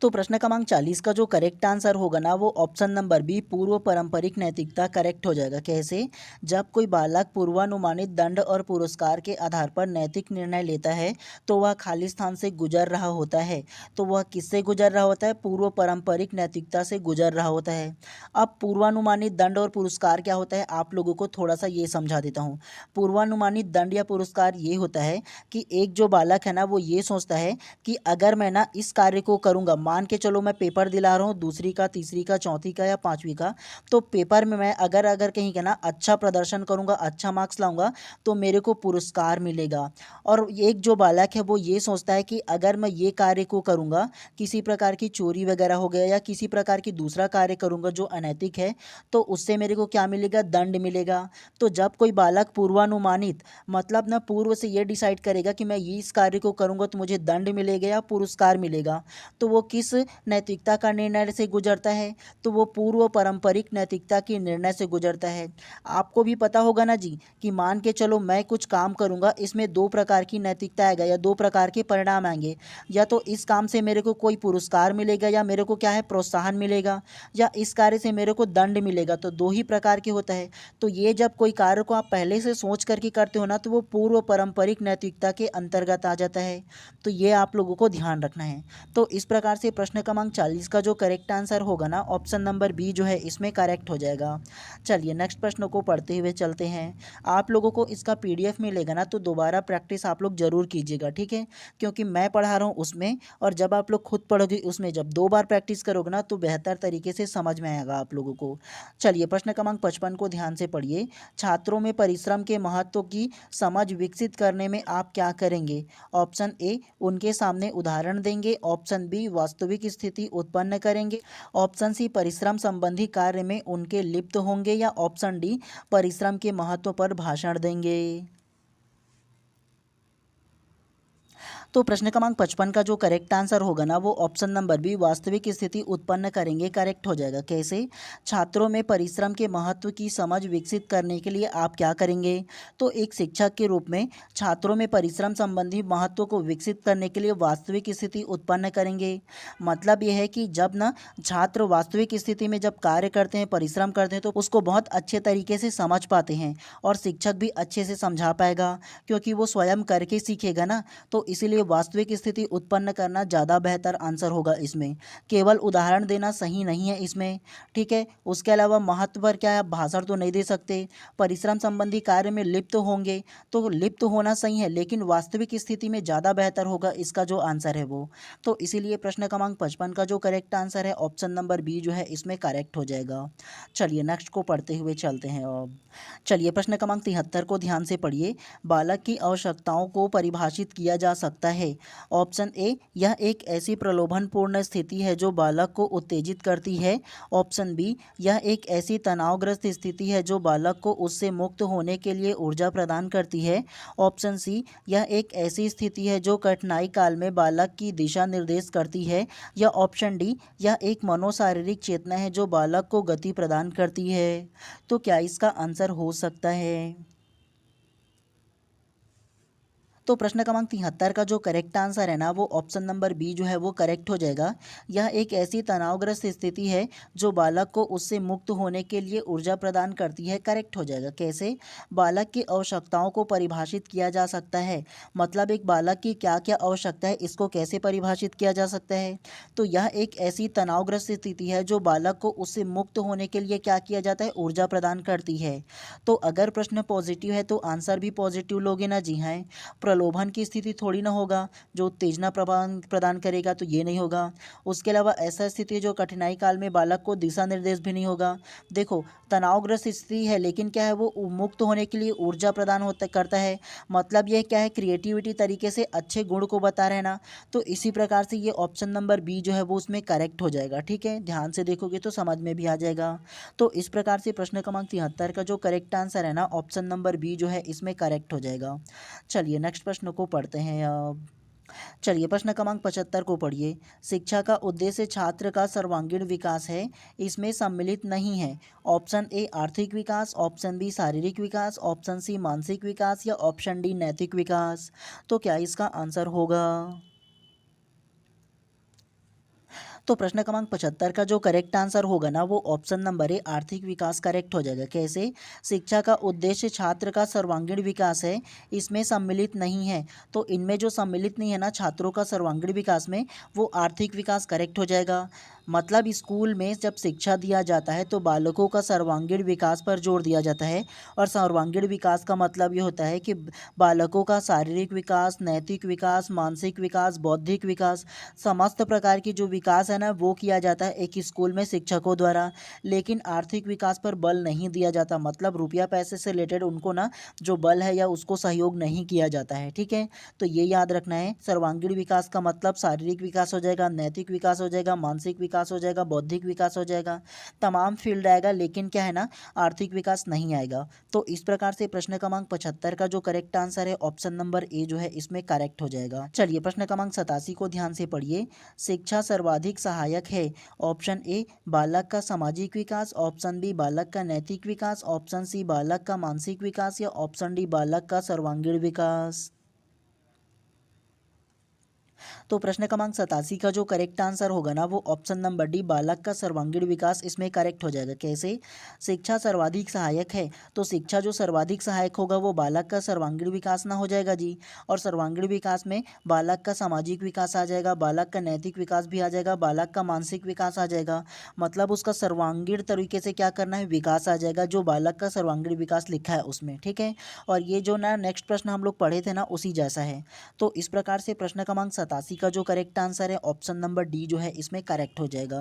[SPEAKER 1] तो प्रश्न क्रमांक 40 का जो करेक्ट आंसर होगा ना वो ऑप्शन नंबर बी पूर्व पारंपरिक नैतिकता करेक्ट हो जाएगा। कैसे, जब कोई बालक पूर्वानुमानित दंड और पुरस्कार के आधार पर नैतिक निर्णय लेता है तो वह खाली स्थान से गुजर रहा होता है। तो वह किससे गुजर रहा होता है, पूर्व पारंपरिक नैतिकता से गुजर रहा होता है। अब पूर्वानुमानित दंड और पुरस्कार क्या होता है आप लोगों को थोड़ा सा ये समझा देता हूँ। पूर्वानुमानित दंड या पुरस्कार ये होता है कि एक जो बालक है ना वो ये सोचता है कि अगर मैं ना इस कार्य को करूँगा, मान के चलो मैं पेपर दिला रहा हूँ दूसरी का, तीसरी का, चौथी का या पाँचवीं का, तो पेपर में मैं अगर अगर कहीं का ना अच्छा प्रदर्शन करूँगा, अच्छा मार्क्स लाऊंगा, तो मेरे को पुरस्कार मिलेगा। और एक जो बालक है वो ये सोचता है कि अगर मैं ये कार्य को करूँगा, किसी प्रकार की चोरी वगैरह हो गया या किसी प्रकार की दूसरा कार्य करूँगा जो अनैतिक है, तो उससे मेरे को क्या मिलेगा, दंड मिलेगा। तो जब कोई बालक पूर्वानुमानित मतलब ना पूर्व से ये डिसाइड करेगा कि मैं ये इस कार्य को करूँगा तो मुझे दंड मिलेगा या पुरस्कार मिलेगा, तो वो किस नैतिकता का निर्णय से गुजरता है, तो वो पूर्व पारंपरिक नैतिकता के निर्णय से गुजरता है। आपको भी पता होगा ना जी कि मान के चलो मैं कुछ काम करूँगा, इसमें दो प्रकार की नैतिकता आएगा या दो प्रकार के परिणाम आएंगे, या तो इस काम से मेरे को कोई पुरस्कार मिलेगा या मेरे को क्या है प्रोत्साहन मिलेगा, या इस कार्य से मेरे को दंड मिलेगा, तो दो ही प्रकार के होता है। तो ये जब कोई कार्य को आप पहले से सोच करके करते हो ना तो वो पूर्व पारंपरिक नैतिकता के अंतर्गत आ जाता है। तो ये आप लोगों को ध्यान रखना है। तो इस प्रकार से प्रश्न क्रमांक 40 का जो करेक्ट आंसर होगा ना ऑप्शन नंबर बी जो है इसमें करेक्ट हो जाएगा। चलिए नेक्स्ट प्रश्न को पढ़ते हुए चलते हैं। आप लोगों को इसका पीडीएफ मिलेगा ना तो दोबारा प्रैक्टिस आप लोग जरूर कीजिएगा, ठीक है, क्योंकि मैं पढ़ा रहा हूँ उसमें, और जब आप लोग खुद पढ़ोगे उसमें जब दो बार प्रैक्टिस करोगे ना तो बेहतर तरीके से समझ में आएगा आप लोगों को। चलिए प्रश्न क्रमांक 55 को ध्यान से पढ़िए। छात्रों में परिश्रम के महत्व की समझ विकसित करने में आप क्या करेंगे। ऑप्शन ए उनके सामने उदाहरण देंगे, ऑप्शन बी वास्तविक स्थिति उत्पन्न करेंगे, ऑप्शन सी परिश्रम संबंधी कार्य में उनके लिप्त होंगे, या ऑप्शन डी परिश्रम के महत्व पर भाषण देंगे। तो प्रश्न क्रमांक 55 का जो करेक्ट आंसर होगा ना वो ऑप्शन नंबर बी वास्तविक स्थिति उत्पन्न करेंगे करेक्ट हो जाएगा। कैसे? छात्रों में परिश्रम के महत्व की समझ विकसित करने के लिए आप क्या करेंगे? तो एक शिक्षक के रूप में छात्रों में परिश्रम संबंधी महत्व को विकसित करने के लिए वास्तविक स्थिति उत्पन्न करेंगे। मतलब यह है कि जब ना छात्र वास्तविक स्थिति में जब कार्य करते हैं, परिश्रम करते हैं, तो उसको बहुत अच्छे तरीके से समझ पाते हैं और शिक्षक भी अच्छे से समझा पाएगा, क्योंकि वो स्वयं करके सीखेगा ना। तो इसीलिए वास्तविक स्थिति उत्पन्न करना ज़्यादा बेहतर आंसर होगा इसमें। केवल उदाहरण देना सही नहीं है इसमें, ठीक है। उसके अलावा महत्व पर क्या है, भाषण तो नहीं दे सकते। परिश्रम संबंधी कार्य में लिप्त होंगे, तो लिप्त होना सही है, लेकिन वास्तविक स्थिति में ज़्यादा बेहतर होगा इसका जो आंसर है वो। तो इसीलिए प्रश्न क्रमांक 55 का जो करेक्ट आंसर है ऑप्शन नंबर बी जो है इसमें करेक्ट हो जाएगा। चलिए नेक्स्ट को पढ़ते हुए चलते हैं अब। चलिए प्रश्न क्रमांक 73 को ध्यान से पढ़िए। बालक की आवश्यकताओं को परिभाषित किया जा सकता है। ऑप्शन ए, यह एक ऐसी प्रलोभनपूर्ण स्थिति है जो बालक को उत्तेजित करती है। ऑप्शन बी, यह एक ऐसी तनावग्रस्त स्थिति है जो बालक को उससे मुक्त होने के लिए ऊर्जा प्रदान करती है। ऑप्शन सी, यह एक ऐसी स्थिति है जो कठिनाई काल में बालक की दिशा निर्देश करती है। या ऑप्शन डी, यह एक मनोशारीरिक चेतना है जो बालक को गति प्रदान करती है। तो क्या इसका आंसर हो सकता है? तो प्रश्न क्रमांक 73 का जो करेक्ट आंसर है ना वो ऑप्शन नंबर बी जो है वो करेक्ट हो जाएगा। यह एक ऐसी तनावग्रस्त स्थिति है जो बालक को उससे मुक्त होने के लिए ऊर्जा प्रदान करती है करेक्ट हो जाएगा। कैसे? बालक की आवश्यकताओं को परिभाषित किया जा सकता है। मतलब एक बालक की क्या क्या आवश्यकता है इसको कैसे परिभाषित किया जा सकता है? तो यह एक ऐसी तनावग्रस्त स्थिति है जो बालक को उससे मुक्त होने के लिए क्या किया जाता है, ऊर्जा प्रदान करती है। तो अगर प्रश्न पॉजिटिव है तो आंसर भी पॉजिटिव लोगे ना। जी हाँ, प्रलोभन की स्थिति थोड़ी ना होगा जो उत्तेजना प्रदान प्रदान करेगा, तो ये नहीं होगा। उसके अलावा ऐसा स्थिति है जो कठिनाई काल में बालक को दिशा निर्देश भी नहीं होगा। देखो, तनावग्रस्त स्थिति है लेकिन क्या है वो मुक्त होने के लिए ऊर्जा प्रदान होता करता है। मतलब यह क्या है, क्रिएटिविटी तरीके से अच्छे गुण को बता रहे हैं ना। तो इसी प्रकार से ये ऑप्शन नंबर बी जो है वो उसमें करेक्ट हो जाएगा। ठीक है, ध्यान से देखोगे तो समझ में भी आ जाएगा। तो इस प्रकार से प्रश्न क्रमांक 73 का जो करेक्ट आंसर है ना ऑप्शन नंबर बी जो है इसमें करेक्ट हो जाएगा। चलिए नेक्स्ट प्रश्न को पढ़ते हैं अब। चलिए प्रश्न क्रमांक 75 को पढ़िए। शिक्षा का उद्देश्य छात्र का सर्वांगीण विकास है, इसमें सम्मिलित नहीं है। ऑप्शन ए आर्थिक विकास, ऑप्शन बी शारीरिक विकास, ऑप्शन सी मानसिक विकास या ऑप्शन डी नैतिक विकास। तो क्या इसका आंसर होगा? तो प्रश्न क्रमांक 75 का जो करेक्ट आंसर होगा ना वो ऑप्शन नंबर ए आर्थिक विकास करेक्ट हो जाएगा। कैसे? शिक्षा का उद्देश्य छात्र का सर्वांगीण विकास है, इसमें सम्मिलित नहीं है। तो इनमें जो सम्मिलित नहीं है ना छात्रों का सर्वांगीण विकास में, वो आर्थिक विकास करेक्ट हो जाएगा। मतलब स्कूल में जब शिक्षा दिया जाता है तो बालकों का सर्वांगीण विकास पर जोर दिया जाता है। और सर्वांगीण विकास का मतलब ये होता है कि बालकों का शारीरिक विकास, नैतिक विकास, मानसिक विकास, बौद्धिक विकास, समस्त प्रकार की जो विकास है ना वो किया जाता है एक स्कूल में शिक्षकों द्वारा। लेकिन आर्थिक विकास पर बल नहीं दिया जाता। मतलब रुपया पैसे से रिलेटेड उनको ना जो बल है या उसको सहयोग नहीं किया जाता है। ठीक है, तो ये याद रखना है। सर्वांगीण विकास का मतलब शारीरिक विकास हो जाएगा, नैतिक विकास हो जाएगा, मानसिक विकास हो जाएगा, बौद्धिक विकास हो जाएगा, तमाम फील्ड आएगा। लेकिन क्या है ना, आर्थिक विकास नहीं आएगा। तो इस प्रकार से प्रश्न क्रमांक 75 का जो करेक्ट आंसर है ऑप्शन नंबर ए जो है इसमें करेक्ट हो जाएगा। चलिए प्रश्न क्रमांक 87 को ध्यान से पढ़िए। शिक्षा सर्वाधिक सहायक है। ऑप्शन ए बालक का सामाजिक विकास, ऑप्शन बी बालक का नैतिक विकास, ऑप्शन सी बालक का मानसिक विकास या ऑप्शन डी बालक का सर्वांगीण विकास। तो प्रश्न क्रमांक 87 का जो करेक्ट आंसर होगा ना वो ऑप्शन नंबर डी बालक का सर्वांगीण विकास इसमें करेक्ट हो जाएगा। कैसे? शिक्षा सर्वाधिक सहायक है, तो शिक्षा जो सर्वाधिक सहायक होगा वो बालक का सर्वांगीण विकास ना हो जाएगा जी। और सर्वांगीण विकास में बालक का सामाजिक विकास आ जाएगा, बालक का नैतिक विकास भी आ जाएगा, बालक का मानसिक विकास आ जाएगा। मतलब उसका सर्वांगीण तरीके से क्या करना है, विकास आ जाएगा जो बालक का सर्वांगीण विकास लिखा है उसमें। ठीक है, और ये जो ना नेक्स्ट प्रश्न हम लोग पढ़े थे ना उसी जैसा है। तो इस प्रकार से प्रश्न क्रमांक 87 का जो करेक्ट आंसर है ऑप्शन नंबर डी जो है इसमें करेक्ट हो जाएगा।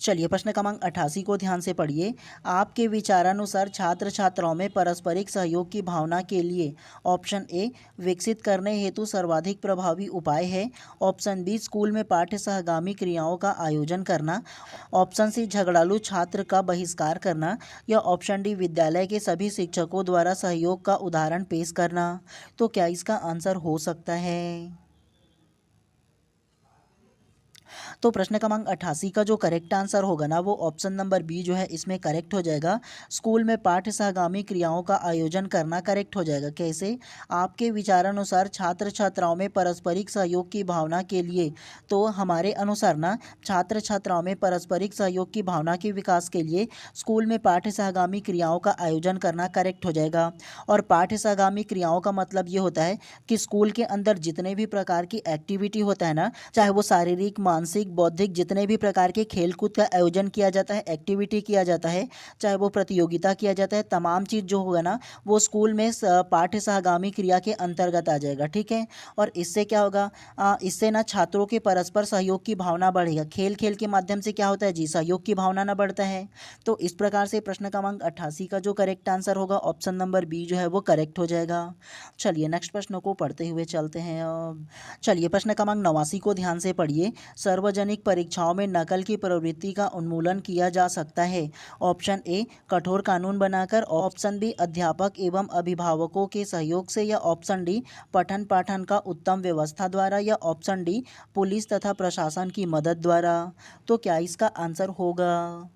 [SPEAKER 1] चलिए प्रश्न क्रमांक 88 को ध्यान से पढ़िए। आपके विचारानुसार छात्र छात्राओं में पारस्परिक सहयोग की भावना के लिए ऑप्शन ए विकसित करने हेतु सर्वाधिक प्रभावी उपाय है, ऑप्शन बी स्कूल में पाठ्य सहगामी क्रियाओं का आयोजन करना, ऑप्शन सी झगड़ालू छात्र का बहिष्कार करना या ऑप्शन डी विद्यालय के सभी शिक्षकों द्वारा सहयोग का उदाहरण पेश करना। तो क्या इसका आंसर हो सकता है? तो प्रश्न क्रमांक 88 का जो करेक्ट आंसर होगा ना वो ऑप्शन नंबर बी जो है इसमें करेक्ट हो जाएगा। स्कूल में पाठ्य सहगामी क्रियाओं का आयोजन करना करेक्ट हो जाएगा। कैसे? आपके विचारानुसार छात्र छात्राओं में पारस्परिक सहयोग की भावना के लिए, तो हमारे अनुसार ना छात्र छात्राओं में पारस्परिक सहयोग की भावना के विकास के लिए स्कूल में पाठ्य सहगामी क्रियाओं का आयोजन करना करेक्ट हो जाएगा। और पाठ्य सहगामी क्रियाओं का मतलब ये होता है कि स्कूल के अंदर जितने भी प्रकार की एक्टिविटी होता है ना, चाहे वो शारीरिक मानसिक बौद्धिक जितने भी प्रकार के खेलकूद का आयोजन किया जाता है, एक्टिविटी किया जाता है, चाहे वो प्रतियोगिता किया जाता है, तमाम चीज़ जो होगा ना वो स्कूल में पाठ्य सहगामी क्रिया के अंतर्गत आ जाएगा। ठीक है। और इससे क्या होगा, इससे ना छात्रों के परस्पर सहयोग की भावना बढ़ेगा। खेल खेल के माध्यम से क्या होता है जी, सहयोग की भावना ना बढ़ता है। तो इस प्रकार से प्रश्न क्रमांक 88 का जो करेक्ट आंसर होगा ऑप्शन नंबर बी जो है वो करेक्ट हो जाएगा। चलिए नेक्स्ट प्रश्न को पढ़ते हुए चलते हैं। चलिए प्रश्न क्रमांक 89 को ध्यान से पढ़िए। सार्वजनिक परीक्षाओं में नकल की प्रवृत्ति का उन्मूलन किया जा सकता है। ऑप्शन ए कठोर कानून बनाकर, ऑप्शन बी अध्यापक एवं अभिभावकों के सहयोग से, या ऑप्शन डी पठन पाठन का उत्तम व्यवस्था द्वारा, या ऑप्शन डी पुलिस तथा प्रशासन की मदद द्वारा। तो क्या इसका आंसर होगा?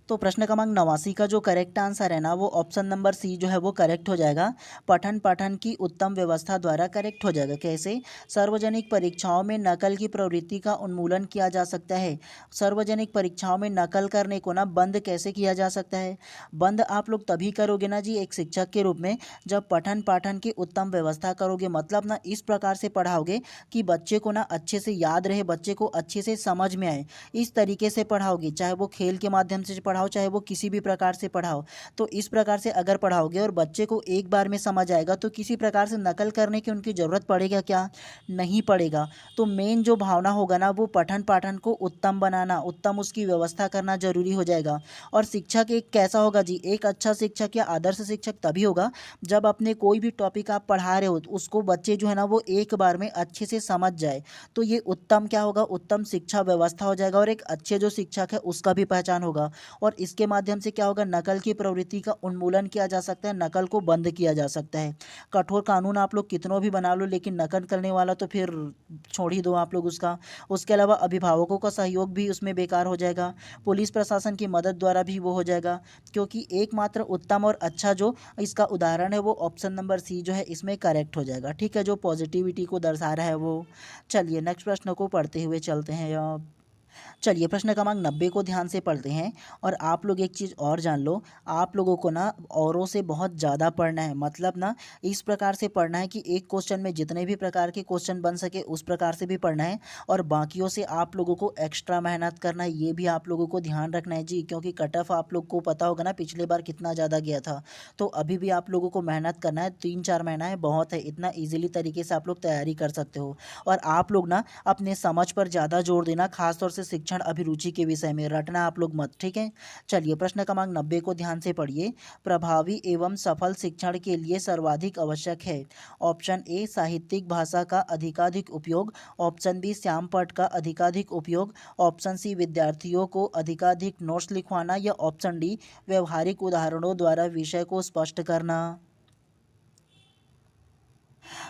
[SPEAKER 1] तो प्रश्न क्रमांक 89 का जो करेक्ट आंसर है ना वो ऑप्शन नंबर सी जो है वो करेक्ट हो जाएगा। पठन पाठन की उत्तम व्यवस्था द्वारा करेक्ट हो जाएगा। कैसे? सार्वजनिक परीक्षाओं में नकल की प्रवृत्ति का उन्मूलन किया जा सकता है। सार्वजनिक परीक्षाओं में नकल करने को ना बंद कैसे किया जा सकता है? बंद आप लोग तभी करोगे ना जी एक शिक्षक के रूप में, जब पठन पाठन की उत्तम व्यवस्था करोगे। मतलब ना इस प्रकार से पढ़ाओगे कि बच्चे को ना अच्छे से याद रहे, बच्चे को अच्छे से समझ में आए। इस तरीके से पढ़ाओगे, चाहे वो खेल के माध्यम से पढ़ाओ, चाहे वो किसी भी प्रकार से पढ़ाओ। तो इस प्रकार से अगर पढ़ाओगे और बच्चे को एक बार में समझ आएगा, तो किसी प्रकार से नकल करने की उनकी ज़रूरत पड़ेगा क्या? नहीं पड़ेगा। तो मेन जो भावना होगा ना वो पठन पाठन को उत्तम बनाना, उत्तम उसकी व्यवस्था करना जरूरी हो जाएगा। और शिक्षक एक कैसा होगा जी, एक अच्छा शिक्षक या आदर्श शिक्षक तभी होगा जब अपने कोई भी टॉपिक आप पढ़ा रहे हो तो उसको बच्चे जो है ना वो एक बार में अच्छे से समझ जाए। तो ये उत्तम क्या होगा, उत्तम शिक्षा व्यवस्था हो जाएगा। और एक अच्छे जो शिक्षक है उसका भी पहचान होगा। और इसके माध्यम से क्या होगा, नकल की प्रवृत्ति का उन्मूलन किया जा सकता है, नकल को बंद किया जा सकता है। कठोर कानून आप लोग कितनों भी बना लो, लेकिन नकल करने वाला तो फिर छोड़ ही दो आप लोग उसका। उसके अलावा अभिभावकों का सहयोग भी उसमें बेकार हो जाएगा। पुलिस प्रशासन की मदद द्वारा भी वो हो जाएगा। क्योंकि एकमात्र उत्तम और अच्छा जो इसका उदाहरण है वो ऑप्शन नंबर सी जो है इसमें करेक्ट हो जाएगा। ठीक है, जो पॉजिटिविटी को दर्शा रहा है वो। चलिए नेक्स्ट प्रश्न को पढ़ते हुए चलते हैं। चलिए प्रश्न क्रमांक 90 को ध्यान से पढ़ते हैं। और आप लोग एक चीज़ और जान लो, आप लोगों को ना औरों से बहुत ज़्यादा पढ़ना है। मतलब ना इस प्रकार से पढ़ना है कि एक क्वेश्चन में जितने भी प्रकार के क्वेश्चन बन सके उस प्रकार से भी पढ़ना है। और बाकियों से आप लोगों को एक्स्ट्रा मेहनत करना है, ये भी आप लोगों को ध्यान रखना है जी। क्योंकि कट ऑफ आप लोग को पता होगा ना पिछले बार कितना ज़्यादा गया था। तो अभी भी आप लोगों को मेहनत करना है, 3-4 महीना है, बहुत है। इतना ईजिली तरीके से आप लोग तैयारी कर सकते हो। और आप लोग ना अपने समझ पर ज़्यादा जोर देना, खासतौर से शिक्षण अभिरुचि के विषय में रटना आप लोग मत। ठीक है। चलिए प्रश्न क्रमांक 90 को ध्यान से पढ़िए। प्रभावी एवं सफल शिक्षण के लिए सर्वाधिक आवश्यक है। ऑप्शन ए साहित्यिक भाषा का अधिकाधिक उपयोग, ऑप्शन बी श्याम पाठ का अधिकाधिक उपयोग, ऑप्शन सी विद्यार्थियों को अधिकाधिक नोट्स लिखवाना, या ऑप्शन डी व्यवहारिक उदाहरणों द्वारा विषय को स्पष्ट करना।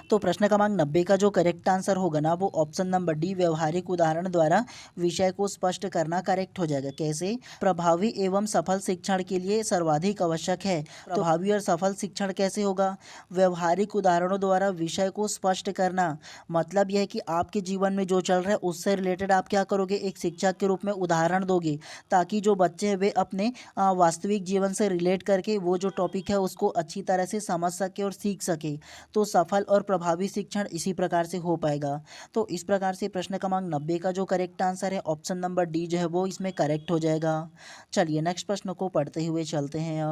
[SPEAKER 1] तो प्रश्न क्रमांक 90 का जो करेक्ट आंसर होगा ना वो ऑप्शन नंबर डी व्यवहारिक उदाहरण द्वारा विषय को स्पष्ट करना करेक्ट हो जाएगा। कैसे? प्रभावी एवं सफल शिक्षण के लिए सर्वाधिक आवश्यक है। प्रभावी और सफल शिक्षण कैसे होगा? व्यवहारिक उदाहरणों द्वारा विषय को स्पष्ट करना। मतलब यह है कि आपके जीवन में जो चल रहा है उससे रिलेटेड आप क्या करोगे, एक शिक्षक के रूप में उदाहरण दोगे, ताकि जो बच्चे हैं वे अपने वास्तविक जीवन से रिलेट करके वो जो टॉपिक है उसको अच्छी तरह से समझ सके और सीख सके। तो सफल और प्रभावी शिक्षण इसी प्रकार से हो पाएगा। तो इस प्रकार से प्रश्न क्रमांक 90 का जो करेक्ट आंसर है ऑप्शन नंबर डी जो है वो इसमें करेक्ट हो जाएगा। चलिए नेक्स्ट प्रश्न को पढ़ते हुए चलते हैं।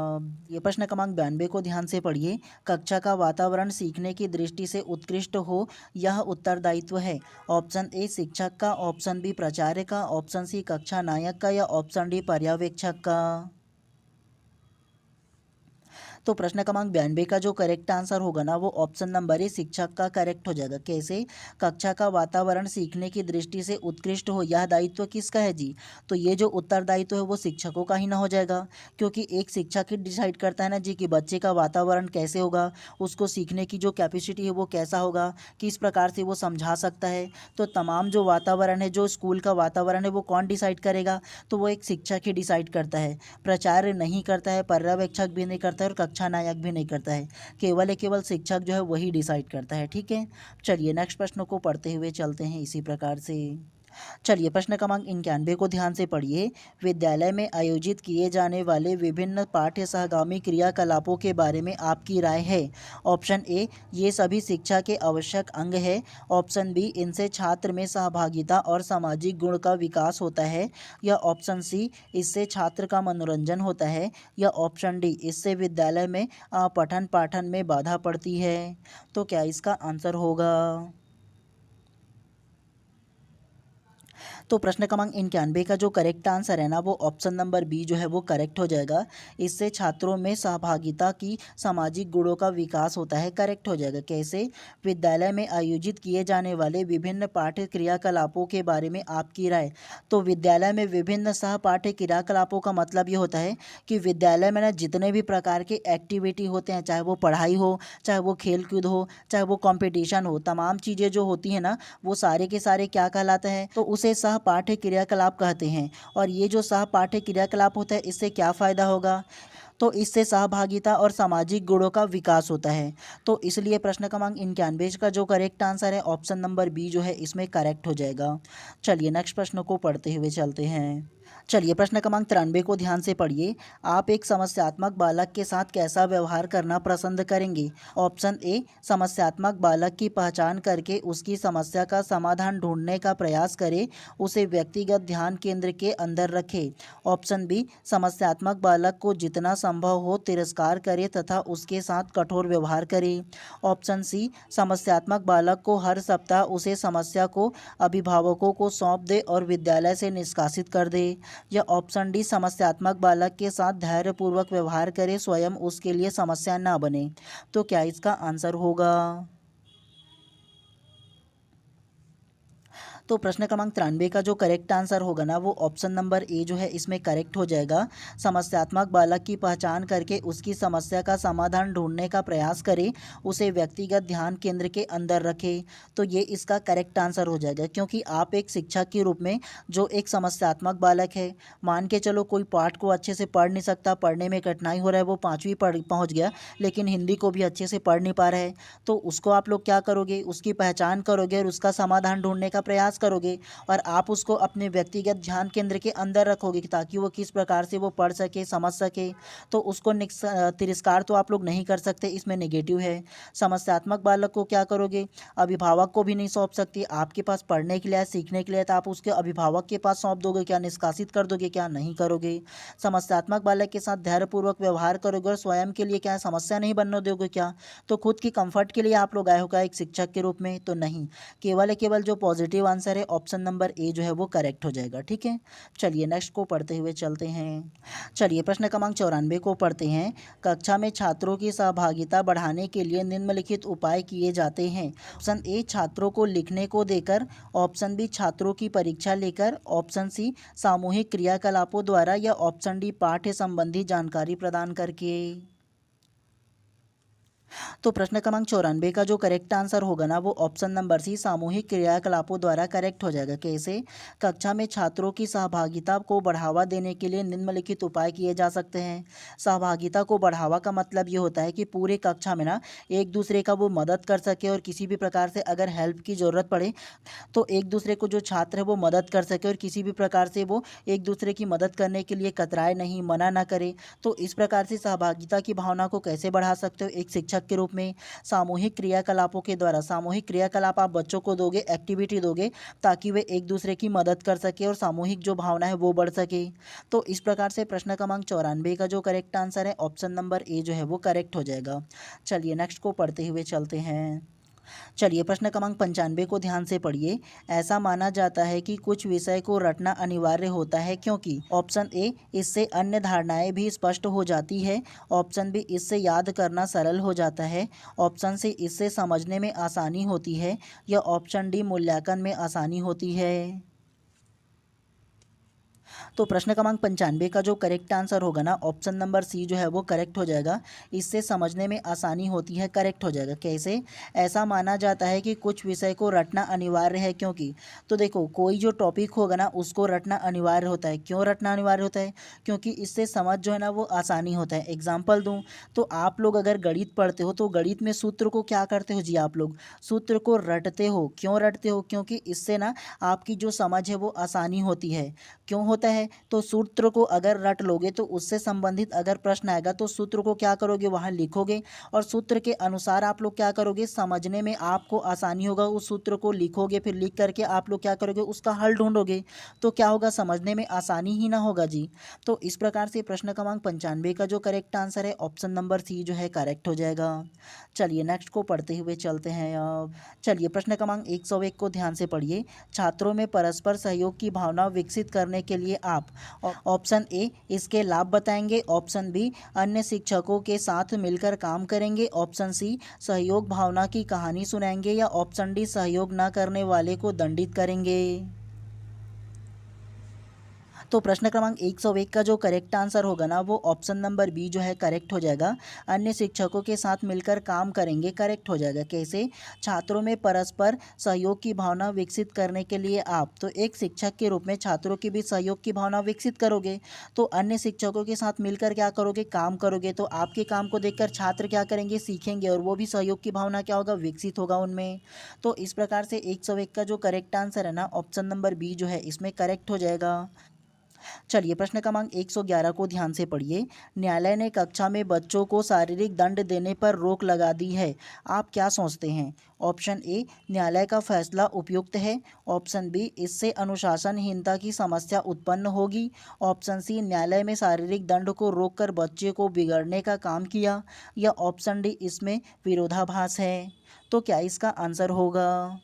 [SPEAKER 1] ये प्रश्न क्रमांक 92 को ध्यान से पढ़िए। कक्षा का वातावरण सीखने की दृष्टि से उत्कृष्ट हो, यह उत्तरदायित्व है। ऑप्शन ए शिक्षक का, ऑप्शन बी प्राचार्य का, ऑप्शन सी कक्षा नायक का, या ऑप्शन डी पर्यवेक्षक का। तो प्रश्न क्रमांक 92 का जो करेक्ट आंसर होगा ना वो ऑप्शन नंबर ए शिक्षक का करेक्ट हो जाएगा। कैसे? कक्षा का वातावरण सीखने की दृष्टि से उत्कृष्ट हो, यह दायित्व किसका है जी? तो ये जो उत्तरदायित्व है वो शिक्षकों का ही ना हो जाएगा, क्योंकि एक शिक्षक ही डिसाइड करता है ना जी कि बच्चे का वातावरण कैसे होगा, उसको सीखने की जो कैपेसिटी है वो कैसा होगा, किस प्रकार से वो समझा सकता है। तो तमाम जो वातावरण है, जो स्कूल का वातावरण है, वो कौन डिसाइड करेगा? तो वो एक शिक्षक ही डिसाइड करता है। प्राचार्य नहीं करता है, पर्यवेक्षक भी नहीं करता है और कक्षा नायक भी नहीं करता है। केवल शिक्षक जो है वही डिसाइड करता है। ठीक है, चलिए नेक्स्ट प्रश्न को पढ़ते हुए चलते हैं इसी प्रकार से। चलिए प्रश्न क्रमांक 91 को ध्यान से पढ़िए। विद्यालय में आयोजित किए जाने वाले विभिन्न पाठ्य सहगामी क्रियाकलापों के बारे में आपकी राय है। ऑप्शन ए, ये सभी शिक्षा के आवश्यक अंग है। ऑप्शन बी, इनसे छात्र में सहभागिता और सामाजिक गुण का विकास होता है। या ऑप्शन सी, इससे छात्र का मनोरंजन होता है। या ऑप्शन डी, इससे विद्यालय में पठन पाठन में बाधा पड़ती है। तो क्या इसका आंसर होगा? तो प्रश्न क्रमांक 91 का जो करेक्ट आंसर है ना वो ऑप्शन नंबर बी जो है वो करेक्ट हो जाएगा। इससे छात्रों में सहभागिता की सामाजिक गुणों का विकास होता है, करेक्ट हो जाएगा। कैसे? विद्यालय में आयोजित किए जाने वाले विभिन्न पाठ्य क्रियाकलापों के बारे में आपकी राय। तो विद्यालय में विभिन्न सह पाठ्य क्रियाकलापों का मतलब ये होता है कि विद्यालय में ना जितने भी प्रकार के एक्टिविटी होते हैं, चाहे वो पढ़ाई हो, चाहे वो खेल कूद हो, चाहे वो कंपटीशन हो, तमाम चीज़ें जो होती हैं ना वो सारे के सारे क्या कहलाते हैं? तो उसे सह पाठ्य क्रियाकलाप कहते हैं। और ये जो सह पाठ्य क्रियाकलाप होता है इससे क्या फ़ायदा होगा? तो इससे सहभागिता और सामाजिक गुणों का विकास होता है। तो इसलिए प्रश्न क्रमांक 91 का जो करेक्ट आंसर है ऑप्शन नंबर बी जो है इसमें करेक्ट हो जाएगा। चलिए नेक्स्ट प्रश्न को पढ़ते हुए चलते हैं। चलिए प्रश्न क्रमांक 93 को ध्यान से पढ़िए। आप एक समस्यात्मक बालक के साथ कैसा व्यवहार करना पसंद करेंगे? ऑप्शन ए, समस्यात्मक बालक की पहचान करके उसकी समस्या का समाधान ढूंढने का प्रयास करें, उसे व्यक्तिगत ध्यान केंद्र के अंदर रखें। ऑप्शन बी, समस्यात्मक बालक को जितना संभव हो तिरस्कार करें तथा उसके साथ कठोर व्यवहार करें। ऑप्शन सी, समस्यात्मक बालक को हर सप्ताह उसे समस्या को अभिभावकों को सौंप दे और विद्यालय से निष्कासित कर दे। या ऑप्शन डी, समस्यात्मक बालक के साथ धैर्यपूर्वक व्यवहार करें, स्वयं उसके लिए समस्या ना बने। तो क्या इसका आंसर होगा? तो प्रश्न क्रमांक 93 का जो करेक्ट आंसर होगा ना वो ऑप्शन नंबर ए जो है इसमें करेक्ट हो जाएगा। समस्यात्मक बालक की पहचान करके उसकी समस्या का समाधान ढूंढने का प्रयास करें, उसे व्यक्तिगत ध्यान केंद्र के अंदर रखें। तो ये इसका करेक्ट आंसर हो जाएगा, क्योंकि आप एक शिक्षक के रूप में जो एक समस्यात्मक बालक है, मान के चलो कोई पाठ को अच्छे से पढ़ नहीं सकता, पढ़ने में कठिनाई हो रहा है, वो 5वीं पढ़ पहुँच गया लेकिन हिंदी को भी अच्छे से पढ़ नहीं पा रहा है, तो उसको आप लोग क्या करोगे? उसकी पहचान करोगे और उसका समाधान ढूंढने का प्रयास करोगे और आप उसको अपने व्यक्तिगत ध्यान केंद्र के अंदर रखोगे ताकि वो किस प्रकार से वो पढ़ सके, समझ सके। तो उसको तिरस्कार तो आप लोग नहीं कर सकते, इसमें नेगेटिव है। समस्यात्मक बालक को क्या करोगे? अभिभावक को भी नहीं सौंप सकते, आपके पास पढ़ने के लिए, सीखने के लिए, तो आप उसके अभिभावक के पास सौंप दोगे क्या? निष्कासित कर दोगे क्या? नहीं करोगे। समस्यात्मक बालक के साथ धैर्यपूर्वक व्यवहार करोगे और स्वयं के लिए क्या समस्या नहीं बनने दोगे क्या? तो खुद की कंफर्ट के लिए आप लोग आए हो क्या एक शिक्षक के रूप में? तो नहीं, केवल जो पॉजिटिव आंसर है ऑप्शन नंबर ए जो है वो करेक्ट हो जाएगा। ठीक है, चलिए नेक्स्ट को पढ़ते हुए चलते हैं। चलिए प्रश्न क्रमांक 94 को पढ़ते हैं। कक्षा में छात्रों की सहभागिता बढ़ाने के लिए निम्नलिखित उपाय किए जाते हैं। ऑप्शन ए, छात्रों को लिखने को देकर। ऑप्शन बी, छात्रों की परीक्षा लेकर। ऑप्शन सी, सामूहिक क्रियाकलापों द्वारा। या ऑप्शन डी, पाठ्य संबंधी जानकारी प्रदान करके। तो प्रश्न क्रमांक 94 का जो करेक्ट आंसर होगा ना वो ऑप्शन नंबर सी, सामूहिक क्रियाकलापों द्वारा करेक्ट हो जाएगा। कैसे? कक्षा में छात्रों की सहभागिता को बढ़ावा देने के लिए निम्नलिखित उपाय किए जा सकते हैं। सहभागिता को बढ़ावा का मतलब ये होता है कि पूरे कक्षा में ना एक दूसरे का वो मदद कर सके और किसी भी प्रकार से अगर हेल्प की ज़रूरत पड़े तो एक दूसरे को जो छात्र है वो मदद कर सके और किसी भी प्रकार से वो एक दूसरे की मदद करने के लिए कतराए नहीं, मना ना करे। तो इस प्रकार से सहभागिता की भावना को कैसे बढ़ा सकते हो एक शिक्षक के रूप में? सामूहिक क्रियाकलापों के द्वारा। सामूहिक क्रियाकलाप आप बच्चों को दोगे, एक्टिविटी दोगे ताकि वे एक दूसरे की मदद कर सके और सामूहिक जो भावना है वो बढ़ सके। तो इस प्रकार से प्रश्न क्रमांक 94 का जो करेक्ट आंसर है ऑप्शन नंबर ए जो है वो करेक्ट हो जाएगा। चलिए नेक्स्ट को पढ़ते हुए चलते हैं। चलिए प्रश्न क्रमांक 95 को ध्यान से पढ़िए। ऐसा माना जाता है कि कुछ विषय को रटना अनिवार्य होता है क्योंकि ऑप्शन ए, इससे अन्य धारणाएं भी स्पष्ट हो जाती है। ऑप्शन बी, इससे याद करना सरल हो जाता है। ऑप्शन सी, इससे समझने में आसानी होती है। या ऑप्शन डी, मूल्यांकन में आसानी होती है। तो प्रश्न क्रमांक 95 का जो करेक्ट आंसर होगा ना, ऑप्शन नंबर सी जो है वो करेक्ट हो जाएगा। इससे समझने में आसानी होती है, करेक्ट हो जाएगा। कैसे? ऐसा माना जाता है कि कुछ विषय को रटना अनिवार्य है क्योंकि, तो देखो कोई जो टॉपिक होगा ना उसको रटना अनिवार्य होता है। क्यों रटना अनिवार्य होता है? क्योंकि इससे समझ जो है ना वो आसानी होता है। एग्जाम्पल दूँ तो आप लोग अगर गणित पढ़ते हो तो गणित में सूत्र को क्या करते हो जी? आप लोग सूत्र को रटते हो। क्यों रटते हो? क्योंकि इससे ना आपकी जो समझ है वो आसानी होती है। क्यों होता है? तो सूत्र को अगर रट लोगे तो उससे संबंधित अगर प्रश्न आएगा तो सूत्र को क्या करोगे? वहाँ लिखोगे और सूत्र के अनुसार आप लोग क्या करोगे? समझने में आपको आसानी होगा। उस सूत्र को लिखोगे, फिर लिख करके आप लोग क्या करोगे? उसका हल ढूंढोगे। तो क्या होगा? समझने में आसानी ही ना होगा जी। तो इस प्रकार से प्रश्न क्रमांक 95 का जो करेक्ट आंसर है ऑप्शन नंबर सी जो है करेक्ट हो जाएगा। चलिए नेक्स्ट को पढ़ते हुए चलते हैं अब। चलिए प्रश्न क्रमांक 101 को ध्यान से पढ़िए। छात्रों में परस्पर सहयोग की भावना विकसित करने के लिए आप ऑप्शन ए, इसके लाभ बताएंगे। ऑप्शन बी, अन्य शिक्षकों के साथ मिलकर काम करेंगे। ऑप्शन सी, सहयोग भावना की कहानी सुनाएंगे। या ऑप्शन डी, सहयोग न करने वाले को दंडित करेंगे। तो प्रश्न क्रमांक 101 का जो करेक्ट आंसर होगा ना वो ऑप्शन नंबर बी जो है करेक्ट हो जाएगा। अन्य शिक्षकों के साथ मिलकर काम करेंगे, करेक्ट हो जाएगा। कैसे? छात्रों में परस्पर सहयोग की भावना विकसित करने के लिए आप, तो एक शिक्षक के रूप में छात्रों के बीच सहयोग की भावना विकसित करोगे तो अन्य शिक्षकों के साथ मिलकर क्या करोगे? काम करोगे। तो आपके काम को देखकर छात्र क्या करेंगे? सीखेंगे और वो भी सहयोग की भावना क्या होगा? विकसित होगा उनमें। तो इस प्रकार से 101 का जो करेक्ट आंसर है ना ऑप्शन नंबर बी जो है इसमें करेक्ट हो जाएगा। चलिए प्रश्न क्रमांक 111 को ध्यान से पढ़िए। न्यायालय ने कक्षा में बच्चों को शारीरिक दंड देने पर रोक लगा दी है। आप क्या सोचते हैं? ऑप्शन ए, न्यायालय का फैसला उपयुक्त है। ऑप्शन बी, इससे अनुशासनहीनता की समस्या उत्पन्न होगी। ऑप्शन सी, न्यायालय में शारीरिक दंड को रोककर बच्चे को बिगड़ने का काम किया। या ऑप्शन डी, इसमें विरोधाभास है। तो क्या इसका आंसर होगा?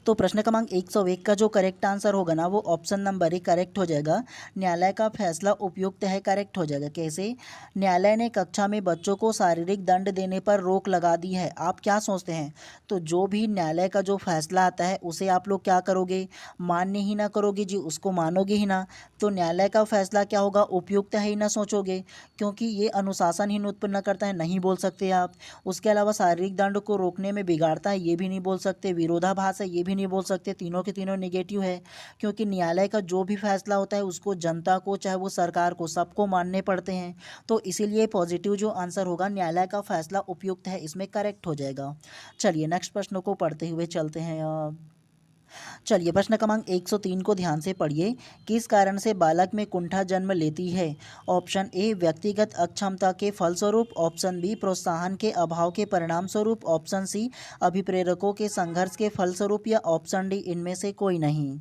[SPEAKER 1] तो प्रश्न क्रमांक 101 का जो करेक्ट आंसर होगा ना वो ऑप्शन नंबर ए करेक्ट हो जाएगा। न्यायालय का फैसला उपयुक्त है, करेक्ट हो जाएगा। कैसे? न्यायालय ने कक्षा में बच्चों को शारीरिक दंड देने पर रोक लगा दी है। आप क्या सोचते हैं? तो जो भी न्यायालय का जो फैसला आता है उसे आप लोग क्या करोगे? मान्य ही ना करोगे जी, उसको मानोगे ही ना। तो न्यायालय का फैसला क्या होगा? उपयुक्त है ही ना सोचोगे, क्योंकि ये अनुशासनहीन उत्पन्न करता है, नहीं बोल सकते आप। उसके अलावा शारीरिक दंड को रोकने में बिगाड़ता है, ये भी नहीं बोल सकते। विरोधाभास है, ये भी नहीं बोल सकते। तीनों के तीनों नेगेटिव है, क्योंकि न्यायालय का जो भी फैसला होता है उसको जनता को, चाहे वो सरकार को, सबको मानने पड़ते हैं। तो इसीलिए पॉजिटिव जो आंसर होगा, न्यायालय का फैसला उपयुक्त है, इसमें करेक्ट हो जाएगा। चलिए नेक्स्ट प्रश्न को पढ़ते हुए चलते हैं अब। चलिए प्रश्न क्रमांक 103 को ध्यान से पढ़िए। किस कारण से बालक में कुंठा जन्म लेती है? ऑप्शन ए, व्यक्तिगत अक्षमता के फलस्वरूप। ऑप्शन बी, प्रोत्साहन के अभाव के परिणाम स्वरूप। ऑप्शन सी, अभिप्रेरकों के संघर्ष के फलस्वरूप। या ऑप्शन डी, इनमें से कोई नहीं।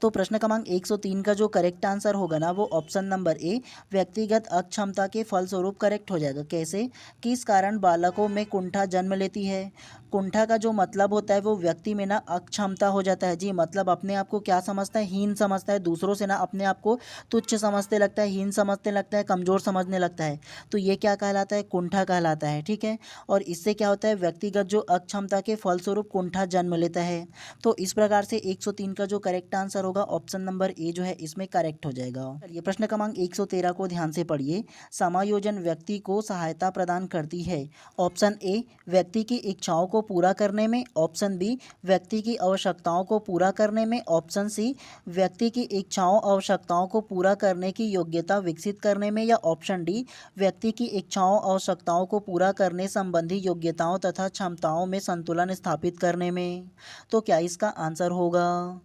[SPEAKER 1] तो प्रश्न क्रमांक 103 का जो करेक्ट आंसर होगा ना वो ऑप्शन नंबर ए, व्यक्तिगत अक्षमता के फलस्वरूप करेक्ट हो जाएगा। कैसे? किस कारण बालकों में कुंठा जन्म लेती है? कुंठा का जो मतलब होता है वो व्यक्ति में ना अक्षमता हो जाता है जी। मतलब अपने आप को क्या समझता है? हीन समझता है। दूसरों से ना अपने आप को तुच्छ समझने लगता है, हीन समझने लगता है, कमज़ोर समझने लगता है। तो ये क्या कहलाता है? कुंठा कहलाता है। ठीक है। और इससे क्या होता है? व्यक्तिगत जो अक्षमता के फलस्वरूप कुंठा जन्म लेता है। तो इस प्रकार से 103 का जो करेक्ट आंसर होगा ऑप्शन नंबर ए जो है इसमें करेक्ट हो जाएगा। चलिए प्रश्न क्रमांक 113 को ध्यान से पढ़िए। समायोजन व्यक्ति को सहायता प्रदान करती है। ऑप्शन ए, व्यक्ति की इच्छाओं को पूरा करने में। ऑप्शन बी, व्यक्ति की आवश्यकताओं को पूरा करने में। ऑप्शन सी, व्यक्ति की इच्छाओं आवश्यकताओं को पूरा करने की योग्यता विकसित करने में। या ऑप्शन डी, व्यक्ति की इच्छाओं आवश्यकताओं को पूरा करने संबंधी योग्यताओं तथा क्षमताओं में संतुलन स्थापित करने में। तो क्या इसका आंसर होगा?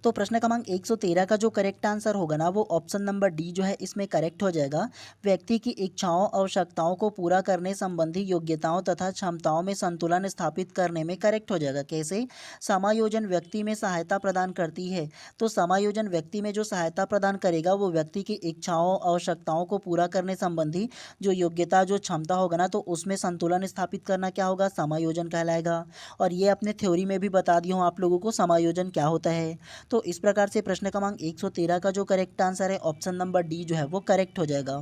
[SPEAKER 1] तो प्रश्न क्रमांक 113 का जो करेक्ट आंसर होगा ना वो ऑप्शन नंबर डी जो है इसमें करेक्ट हो जाएगा। व्यक्ति की इच्छाओं आवश्यकताओं को पूरा करने संबंधी योग्यताओं तथा क्षमताओं में संतुलन स्थापित करने में करेक्ट हो जाएगा। कैसे? समायोजन व्यक्ति में सहायता प्रदान करती है। तो समायोजन व्यक्ति में जो सहायता प्रदान करेगा वो व्यक्ति की इच्छाओं आवश्यकताओं को पूरा करने संबंधी जो योग्यता जो क्षमता होगा ना तो उसमें संतुलन स्थापित करना क्या होगा? समायोजन कहलाएगा। और ये अपने थ्योरी में भी बता दी हूँ आप लोगों को समायोजन क्या होता है। तो इस प्रकार से प्रश्न क्रमांक 113 का जो करेक्ट आंसर है ऑप्शन नंबर डी जो है वो करेक्ट हो जाएगा।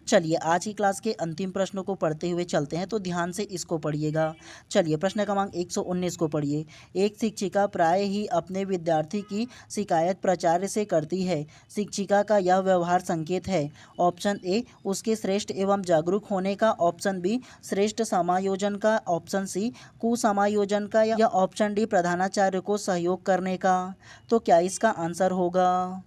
[SPEAKER 1] चलिए आज की क्लास के अंतिम प्रश्नों को पढ़ते हुए चलते हैं, तो ध्यान से इसको पढ़िएगा। चलिए प्रश्न क्रमांक 119 को पढ़िए। एक शिक्षिका प्राय ही अपने विद्यार्थी की शिकायत प्राचार्य से करती है। शिक्षिका का यह व्यवहार संकेत है। ऑप्शन ए उसके श्रेष्ठ एवं जागरूक होने का, ऑप्शन बी श्रेष्ठ समायोजन का, ऑप्शन सी कुसमायोजन का, या ऑप्शन डी प्रधानाचार्य को सहयोग करने का। तो क्या इसका आंसर होगा?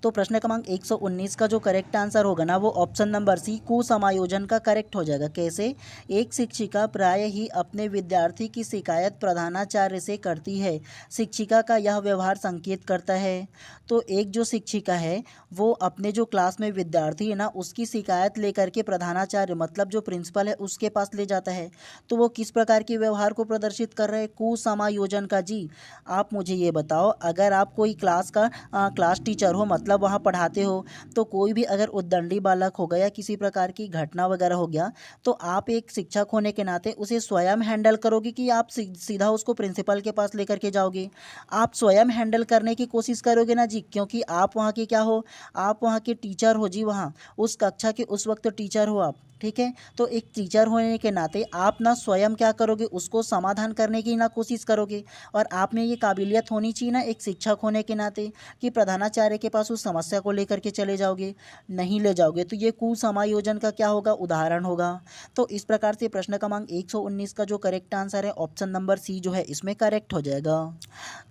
[SPEAKER 1] तो प्रश्न क्रमांक 119 का जो करेक्ट आंसर होगा ना वो ऑप्शन नंबर सी कुसमायोजन का करेक्ट हो जाएगा। कैसे? एक शिक्षिका प्राय ही अपने विद्यार्थी की शिकायत प्रधानाचार्य से करती है। शिक्षिका का यह व्यवहार संकेत करता है। तो एक जो शिक्षिका है वो अपने जो क्लास में विद्यार्थी है ना उसकी शिकायत लेकर के प्रधानाचार्य मतलब जो प्रिंसिपल है उसके पास ले जाता है। तो वो किस प्रकार के व्यवहार को प्रदर्शित कर रहे हैं? कुसमायोजन का। जी आप मुझे ये बताओ, अगर आप कोई क्लास टीचर हो मतलब वहाँ पढ़ाते हो, तो कोई भी अगर उद्दंडी बालक हो गया या किसी प्रकार की घटना वगैरह हो गया तो आप एक शिक्षक होने के नाते उसे स्वयं हैंडल करोगे कि आप सीधा उसको प्रिंसिपल के पास लेकर के जाओगे? आप स्वयं हैंडल करने की कोशिश करोगे ना जी, क्योंकि आप वहाँ के क्या हो? आप वहाँ के टीचर हो जी, वहाँ उस कक्षा के उस वक्त टीचर हो आप। ठीक है, तो एक टीचर होने के नाते आप ना स्वयं क्या करोगे? उसको समाधान करने की ना कोशिश करोगे। और आप में ये काबिलियत होनी चाहिए ना एक शिक्षक होने के नाते कि प्रधानाचार्य के पास उस समस्या को लेकर के चले जाओगे। नहीं ले जाओगे तो ये कुसमायोजन का क्या होगा? उदाहरण होगा। तो इस प्रकार से प्रश्न क्रमांक 119 का जो करेक्ट आंसर है ऑप्शन नंबर सी जो है इसमें करेक्ट हो जाएगा।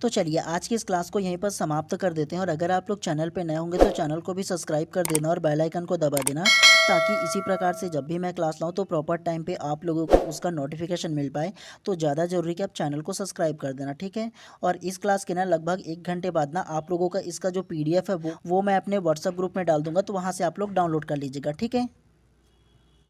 [SPEAKER 1] तो चलिए आज की इस क्लास को यहीं पर समाप्त कर देते हैं। और अगर आप लोग चैनल पर नए होंगे तो चैनल को भी सब्सक्राइब कर देना और बेल आइकन को दबा देना, ताकि इसी प्रकार से जब भी मैं क्लास लाऊं तो प्रॉपर टाइम पे आप लोगों को उसका नोटिफिकेशन मिल पाए। तो ज़्यादा ज़रूरी कि आप चैनल को सब्सक्राइब कर देना। ठीक है, और इस क्लास के ना लगभग 1 घंटे बाद ना आप लोगों का इसका जो PDF है वो मैं अपने व्हाट्सएप ग्रुप में डाल दूंगा, तो वहाँ से आप लोग डाउनलोड कर लीजिएगा। ठीक है।